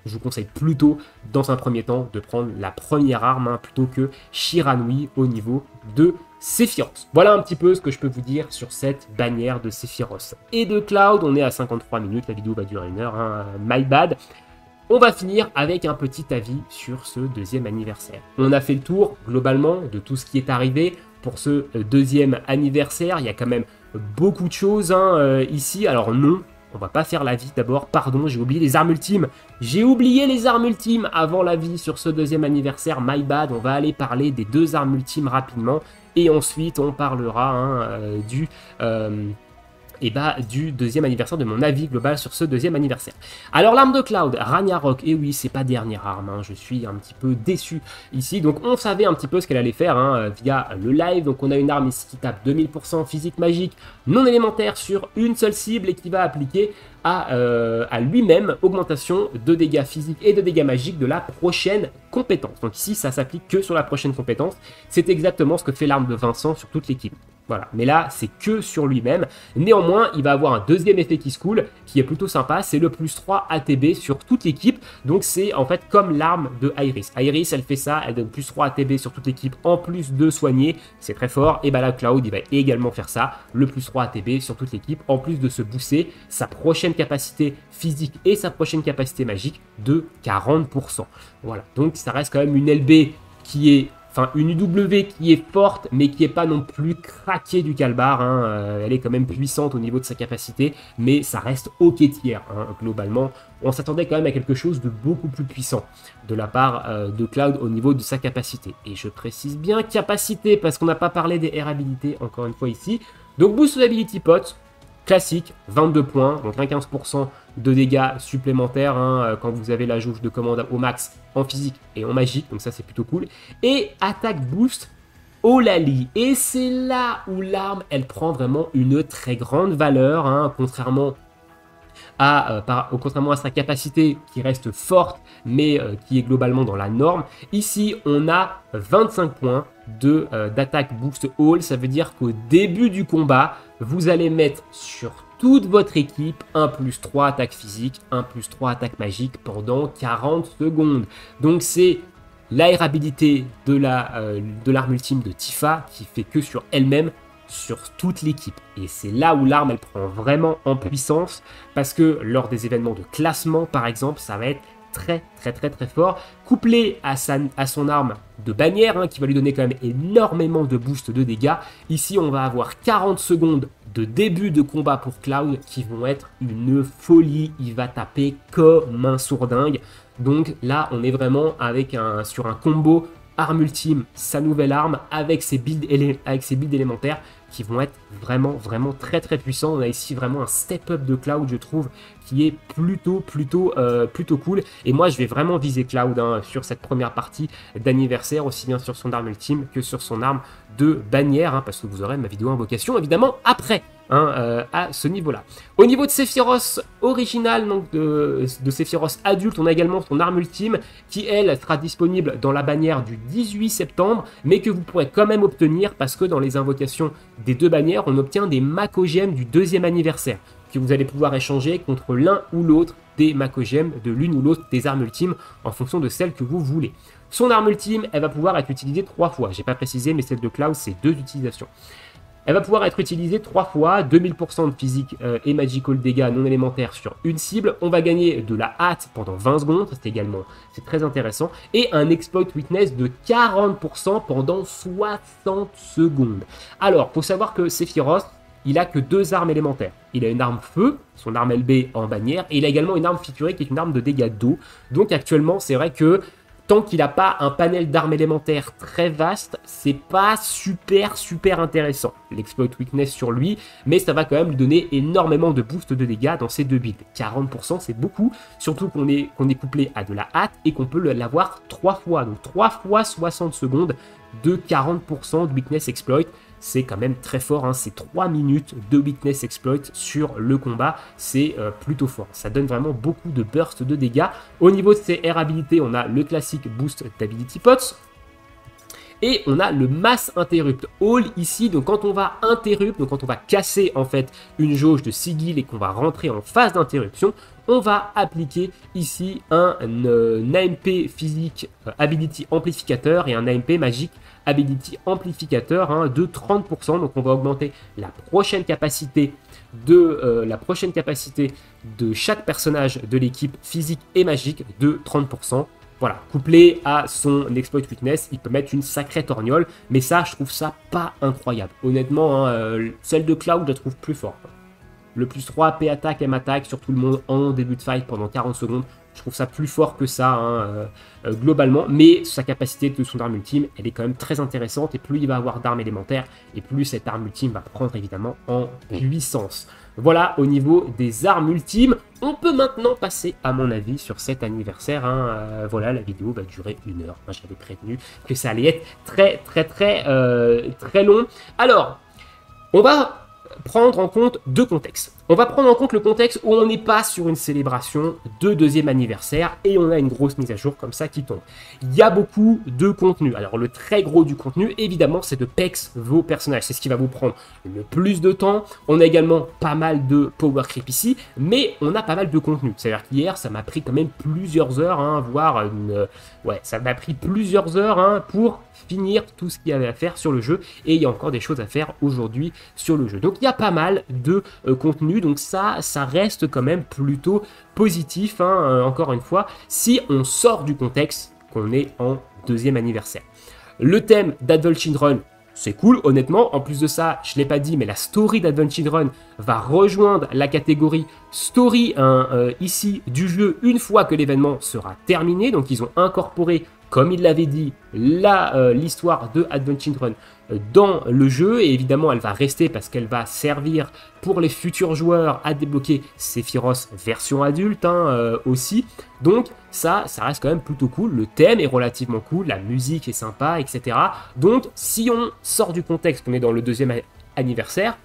A: je vous conseille plutôt, dans un premier temps, de prendre la première arme, hein, plutôt que Shiranui au niveau de Sephiroth. Voilà un petit peu ce que je peux vous dire sur cette bannière de Sephiroth. Et de Cloud, on est à 53 minutes, la vidéo va durer 1 heure, hein, my bad. On va finir avec un petit avis sur ce deuxième anniversaire. On a fait le tour, globalement, de tout ce qui est arrivé pour ce deuxième anniversaire. Il y a quand même beaucoup de choses hein, ici. Alors non, on va pas faire l'avis d'abord. Pardon, j'ai oublié les armes ultimes. J'ai oublié les armes ultimes avant l'avis sur ce deuxième anniversaire. My bad, on va aller parler des 2 armes ultimes rapidement. Et ensuite, on parlera hein, du deuxième anniversaire, de mon avis global sur ce deuxième anniversaire. Alors l'arme de Cloud, Ragnarok, et oui c'est pas dernière arme, hein, je suis un petit peu déçu ici, donc on savait un petit peu ce qu'elle allait faire hein, via le live, donc on a une arme ici qui tape 2000% physique magique, non élémentaire sur une seule cible et qui va appliquer à lui-même augmentation de dégâts physiques et de dégâts magiques de la prochaine compétence. Donc ici ça s'applique que sur la prochaine compétence, c'est exactement ce que fait l'arme de Vincent sur toute l'équipe. Voilà, mais là c'est que sur lui-même. Néanmoins, il va avoir un deuxième effet qui se coule, qui est plutôt sympa, c'est le plus 3 ATB sur toute l'équipe. Donc c'est en fait comme l'arme de Iris. Iris, elle fait ça, elle donne plus 3 ATB sur toute l'équipe, en plus de soigner, c'est très fort. Et bah là, Cloud, il va également faire ça, le plus 3 ATB sur toute l'équipe, en plus de se booster sa prochaine capacité physique et sa prochaine capacité magique de 40%. Voilà, donc ça reste quand même une LB qui est... Enfin, une UW qui est forte, mais qui n'est pas non plus craquée du calbar. Hein. Elle est quand même puissante au niveau de sa capacité, mais ça reste ok tiers, hein, globalement. On s'attendait quand même à quelque chose de beaucoup plus puissant de la part de Cloud au niveau de sa capacité. Et je précise bien capacité, parce qu'on n'a pas parlé des R habilités, encore une fois ici. Donc, Boost Ability Pot, classique, 22 points, donc 15% de dégâts supplémentaires hein, quand vous avez la jauge de commande au max en physique et en magique, donc ça c'est plutôt cool. Et attaque boost Olali, et c'est là où l'arme elle prend vraiment une très grande valeur, hein, contrairement à sa capacité qui reste forte mais qui est globalement dans la norme. Ici on a 25 points d'attaque boost all, ça veut dire qu'au début du combat vous allez mettre sur toute votre équipe un plus 3 attaque physique, un plus 3 attaque magique pendant 40 secondes. Donc c'est l'aérabilité de l'arme ultime de Tifa qui fait que sur elle-même, sur toute l'équipe. Et c'est là où l'arme elle prend vraiment en puissance, parce que lors des événements de classement par exemple, ça va être très fort, couplé à son arme de bannière hein, qui va lui donner quand même énormément de boost de dégâts. Ici on va avoir 40 secondes de début de combat pour Cloud qui vont être une folie, il va taper comme un sourdingue. Donc là on est vraiment sur un combo arme ultime, sa nouvelle arme avec ses builds élémentaires qui vont être vraiment très puissants. On a ici vraiment un step up de Cloud, je trouve, qui est plutôt cool. Et moi je vais vraiment viser Cloud hein, sur cette première partie d'anniversaire, aussi bien sur son arme ultime que sur son arme de bannière, hein, parce que vous aurez ma vidéo invocation évidemment après. Hein, à ce niveau-là. Au niveau de Sephiroth original, donc de Sephiroth adulte, on a également son arme ultime qui, elle, sera disponible dans la bannière du 18 septembre, mais que vous pourrez quand même obtenir parce que dans les invocations des 2 bannières, on obtient des Makogem du 2e anniversaire que vous allez pouvoir échanger contre l'un ou l'autre des Makogem de l'une ou l'autre des armes ultimes en fonction de celle que vous voulez. Son arme ultime, elle va pouvoir être utilisée 3 fois. J'ai pas précisé, mais celle de Cloud, c'est 2 utilisations. Elle va pouvoir être utilisée 3 fois, 2000% de physique et magical dégâts non élémentaires sur une cible. On va gagner de la hâte pendant 20 secondes, c'est très intéressant. Et un exploit witness de 40% pendant 60 secondes. Alors, faut savoir que Sephiroth, il a que 2 armes élémentaires. Il a une arme feu, son arme LB en bannière, et il a également une arme featurée qui est une arme de dégâts d'eau. Donc actuellement, c'est vrai que tant qu'il n'a pas un panel d'armes élémentaires très vaste, c'est pas super intéressant, l'exploit weakness sur lui, mais ça va quand même lui donner énormément de boost de dégâts dans ces 2 builds. 40% c'est beaucoup, surtout qu'on est couplé à de la hâte et qu'on peut l'avoir 3 fois, donc 3 fois 60 secondes de 40% de weakness exploit. C'est quand même très fort, hein. C'est 3 minutes de weakness exploit sur le combat, c'est plutôt fort. Ça donne vraiment beaucoup de burst de dégâts. Au niveau de ses R habilités, on a le classique boost d'ability pots. Et on a le Mass Interrupt All ici, donc quand on va interrupt, donc quand on va casser en fait une jauge de sigil et qu'on va rentrer en phase d'interruption, on va appliquer ici un AMP physique Ability Amplificateur et un AMP magique Ability Amplificateur de 30%. Donc on va augmenter la prochaine capacité de chaque personnage de l'équipe physique et magique de 30%. Voilà, couplé à son exploit weakness, il peut mettre une sacrée torgnole, mais ça, je trouve ça pas incroyable. Honnêtement, celle de Cloud, je la trouve plus forte. Le plus 3 AP attaque, M attaque sur tout le monde en début de fight pendant 40 secondes. Je trouve ça plus fort que ça, globalement. Mais sa capacité de son arme ultime, elle est quand même très intéressante. Et plus il va avoir d'armes élémentaires, et plus cette arme ultime va prendre évidemment en puissance. Voilà au niveau des armes ultimes. On peut maintenant passer, à mon avis, sur cet anniversaire. Voilà, la vidéo va durer 1 heure. Moi, j'avais prévenu que ça allait être très long. Alors, on va prendre en compte deux contextes. On va prendre en compte le contexte où on n'est pas sur une célébration de 2e anniversaire et on a une grosse mise à jour comme ça qui tombe. Il y a beaucoup de contenu. Alors le très gros du contenu, évidemment, c'est de pex vos personnages. C'est ce qui va vous prendre le plus de temps. On a également pas mal de power creep ici, mais on a pas mal de contenu. C'est-à-dire qu'hier, ça m'a pris quand même plusieurs heures, voire ça m'a pris plusieurs heures pour finir tout ce qu'il y avait à faire sur le jeu. Et il y a encore des choses à faire aujourd'hui sur le jeu. Donc il y a pas mal de contenu. Donc ça reste quand même plutôt positif, encore une fois, si on sort du contexte qu'on est en 2e anniversaire. Le thème d'Advent Children, c'est cool, honnêtement. En plus de ça, je ne l'ai pas dit, mais la story d'Advent Children va rejoindre la catégorie story ici du jeu une fois que l'événement sera terminé. Donc ils ont incorporé, comme il l'avait dit, l'histoire de Advent Children dans le jeu, et évidemment elle va rester parce qu'elle va servir pour les futurs joueurs à débloquer Sephiroth version adulte aussi. Donc ça reste quand même plutôt cool. Le thème est relativement cool, la musique est sympa, etc. Donc si on sort du contexte, on est dans le 2e anniversaire,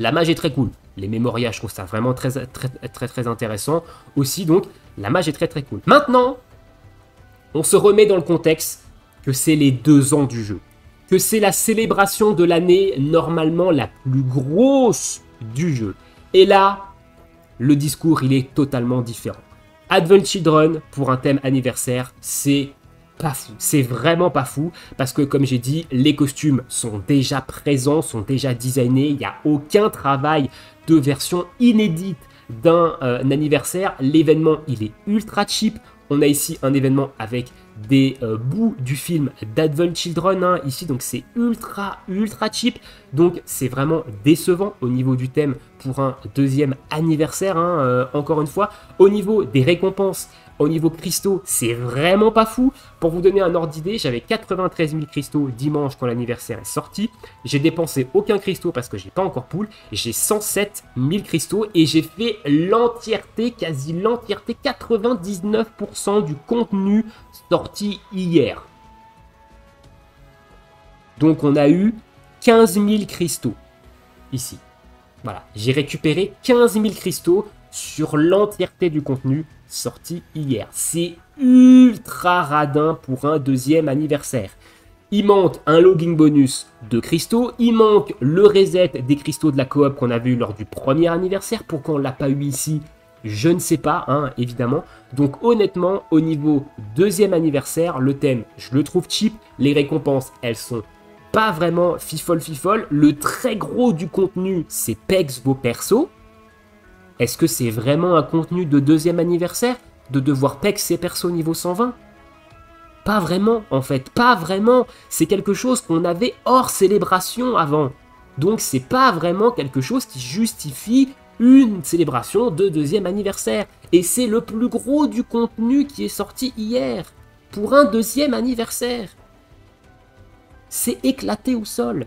A: la mage est très cool. Les mémorias, je trouve ça vraiment très intéressant aussi. Donc la mage est très cool. Maintenant, on se remet dans le contexte que c'est les 2 ans du jeu, que c'est la célébration de l'année normalement la plus grosse du jeu. Et là, le discours, il est totalement différent. Advent Children, pour un thème anniversaire, c'est pas fou. C'est vraiment pas fou, parce que comme j'ai dit, les costumes sont déjà présents, sont déjà designés, il n'y a aucun travail de version inédite d'un anniversaire. L'événement, il est ultra cheap. On a ici un événement avec des bouts du film d'Advent Children ici, donc c'est ultra cheap, donc c'est vraiment décevant au niveau du thème pour un 2e anniversaire, encore une fois. Au niveau des récompenses, au niveau cristaux, c'est vraiment pas fou. Pour vous donner un ordre d'idée, j'avais 93 000 cristaux dimanche quand l'anniversaire est sorti. J'ai dépensé aucun cristaux parce que j'ai pas encore pool. J'ai 107 000 cristaux et j'ai fait l'entièreté, quasi l'entièreté, 99% du contenu sorti hier. Donc on a eu 15 000 cristaux ici. Voilà, j'ai récupéré 15 000 cristaux sur l'entièreté du contenu sorti hier. C'est ultra radin pour un 2e anniversaire. Il manque un logging bonus de cristaux, il manque le reset des cristaux de la coop qu'on avait eu lors du 1er anniversaire. Pourquoi on ne l'a pas eu ici? Je ne sais pas, évidemment. Donc honnêtement, au niveau 2e anniversaire, le thème, je le trouve cheap. Les récompenses, elles sont pas vraiment fifole. Le très gros du contenu, c'est pex vos persos. Est-ce que c'est vraiment un contenu de 2e anniversaire de devoir pex ses persos niveau 120? Pas vraiment, en fait, pas vraiment. C'est quelque chose qu'on avait hors célébration avant. Donc c'est pas vraiment quelque chose qui justifie une célébration de 2e anniversaire. Et c'est le plus gros du contenu qui est sorti hier pour un 2e anniversaire. C'est éclaté au sol.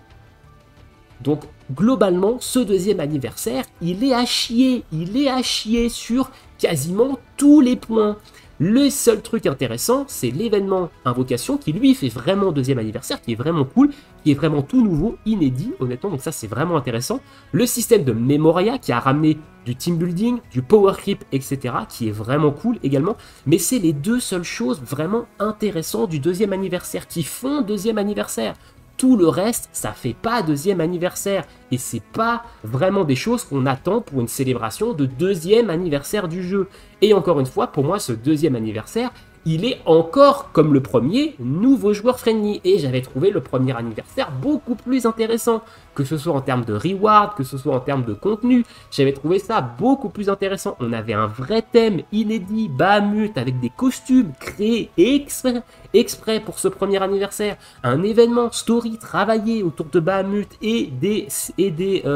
A: Donc globalement, ce 2e anniversaire, il est à chier. Il est à chier sur quasiment tous les points. Le seul truc intéressant, c'est l'événement Invocation qui lui fait vraiment deuxième anniversaire, qui est vraiment cool, qui est vraiment tout nouveau, inédit, honnêtement, donc ça c'est vraiment intéressant. Le système de Memoria qui a ramené du team building, du power creep, etc., qui est vraiment cool également, mais c'est les deux seules choses vraiment intéressantes du deuxième anniversaire, qui font deuxième anniversaire. Tout le reste, ça fait pas deuxième anniversaire, et c'est pas vraiment des choses qu'on attend pour une célébration de deuxième anniversaire du jeu. Et encore une fois, pour moi, ce deuxième anniversaire, il est encore, comme le premier, nouveau joueur friendly. Et j'avais trouvé le premier anniversaire beaucoup plus intéressant. Que ce soit en termes de reward, que ce soit en termes de contenu. J'avais trouvé ça beaucoup plus intéressant. On avait un vrai thème inédit, Bahamut, avec des costumes créés exprès pour ce premier anniversaire. Un événement story travaillé autour de Bahamut et des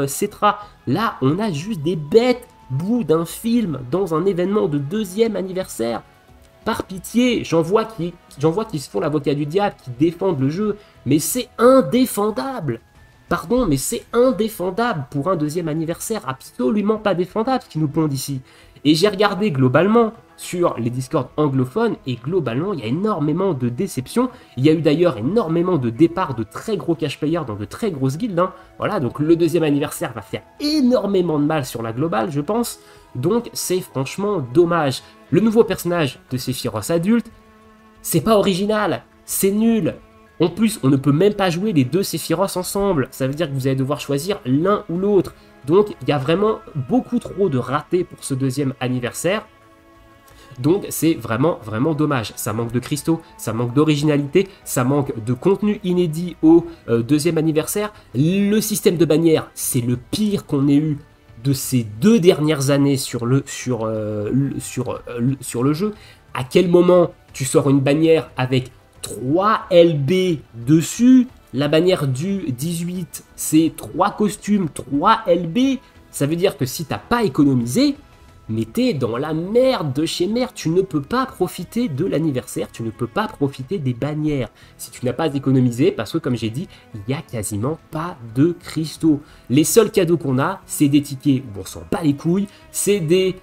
A: Cetra. Là, on a juste des bêtes bout d'un film dans un événement de deuxième anniversaire. Par pitié, j'en vois qui se font l'avocat du diable, qui défendent le jeu, mais c'est indéfendable. Pardon, mais c'est indéfendable pour un deuxième anniversaire, absolument pas défendable ce qu'ils nous pondent ici. Et j'ai regardé globalement sur les Discord anglophones, et globalement, il y a énormément de déceptions. Il y a eu d'ailleurs énormément de départs de très gros cash players dans de très grosses guildes. Voilà, donc le deuxième anniversaire va faire énormément de mal sur la globale, je pense. Donc c'est franchement dommage. Le nouveau personnage de Sephiroth adulte, c'est pas original, c'est nul. En plus, on ne peut même pas jouer les deux Sephiroth ensemble. Ça veut dire que vous allez devoir choisir l'un ou l'autre. Donc il y a vraiment beaucoup trop de ratés pour ce deuxième anniversaire. Donc c'est vraiment dommage, ça manque de cristaux, ça manque d'originalité, ça manque de contenu inédit au deuxième anniversaire. Le système de bannière, c'est le pire qu'on ait eu de ces 2 dernières années sur le jeu. À quel moment tu sors une bannière avec 3 LB dessus? La bannière du 18, c'est 3 costumes, 3 LB. Ça veut dire que si t'as pas économisé, mais t'es dans la merde de chez merde, tu ne peux pas profiter de l'anniversaire, tu ne peux pas profiter des bannières si tu n'as pas économisé, parce que comme j'ai dit, il n'y a quasiment pas de cristaux. Les seuls cadeaux qu'on a, c'est des tickets où on s'en bat les couilles, c'est des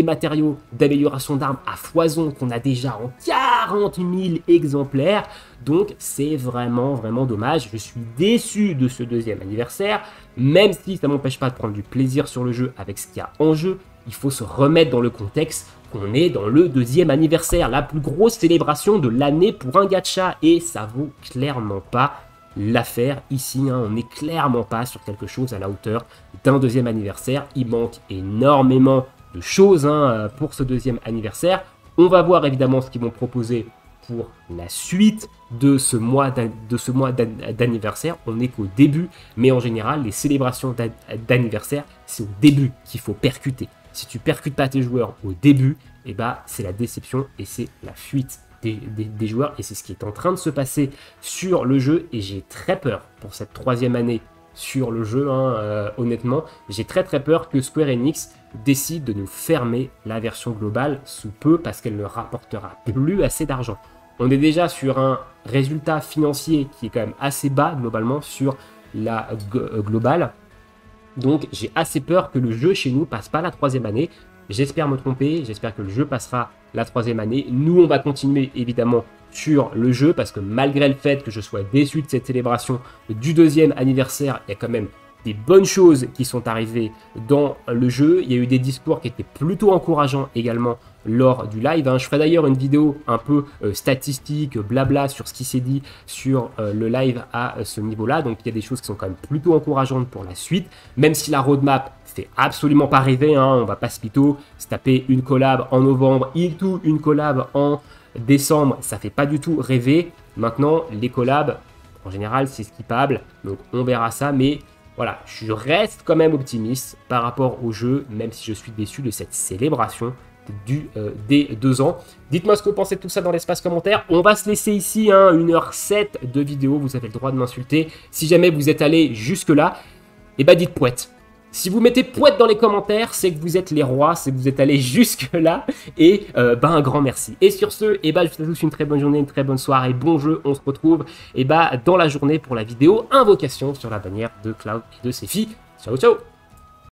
A: matériaux d'amélioration d'armes à foison qu'on a déjà en 40 000 exemplaires, donc c'est vraiment dommage. Je suis déçu de ce deuxième anniversaire, même si ça ne m'empêche pas de prendre du plaisir sur le jeu avec ce qu'il y a en jeu. Il faut se remettre dans le contexte qu'on est dans le deuxième anniversaire, la plus grosse célébration de l'année pour un gacha, et ça vaut clairement pas l'affaire ici. On n'est clairement pas sur quelque chose à la hauteur d'un deuxième anniversaire. Il manque énormément de choses pour ce deuxième anniversaire. On va voir évidemment ce qu'ils vont proposer pour la suite de ce mois d'anniversaire. On n'est qu'au début, mais en général, les célébrations d'anniversaire, c'est au début qu'il faut percuter. Si tu percutes pas tes joueurs au début, eh ben, c'est la déception et c'est la fuite des joueurs. Et c'est ce qui est en train de se passer sur le jeu. Et j'ai très peur pour cette 3e année sur le jeu, honnêtement. J'ai très peur que Square Enix décide de nous fermer la version globale sous peu, parce qu'elle ne rapportera plus assez d'argent. On est déjà sur un résultat financier qui est quand même assez bas globalement sur la globale. Donc j'ai assez peur que le jeu chez nous passe pas la 3e année. J'espère me tromper, j'espère que le jeu passera la 3e année. Nous, on va continuer évidemment sur le jeu, parce que malgré le fait que je sois déçu de cette célébration du 2e anniversaire, il y a quand même des bonnes choses qui sont arrivées dans le jeu. Il y a eu des discours qui étaient plutôt encourageants également lors du live. Je ferai d'ailleurs une vidéo un peu statistique, blabla, sur ce qui s'est dit sur le live à ce niveau-là. Donc il y a des choses qui sont quand même plutôt encourageantes pour la suite, même si la roadmap fait absolument pas rêver. On va pas se taper une collab en novembre, une collab en décembre, ça fait pas du tout rêver. Maintenant, les collabs, en général, c'est skippable, donc on verra ça, mais voilà, je reste quand même optimiste par rapport au jeu, même si je suis déçu de cette célébration des 2 ans. Dites-moi ce que vous pensez de tout ça dans l'espace commentaire. On va se laisser ici, 1h07 de vidéo, vous avez le droit de m'insulter. Si jamais vous êtes allé jusque-là, eh ben dites pouette. Si vous mettez pouette dans les commentaires, c'est que vous êtes les rois, c'est que vous êtes allés jusque-là, et un grand merci. Et sur ce, je vous souhaite tous une très bonne journée, une très bonne soirée, bon jeu, on se retrouve dans la journée pour la vidéo Invocation sur la bannière de Cloud et de Sephi. Ciao ciao.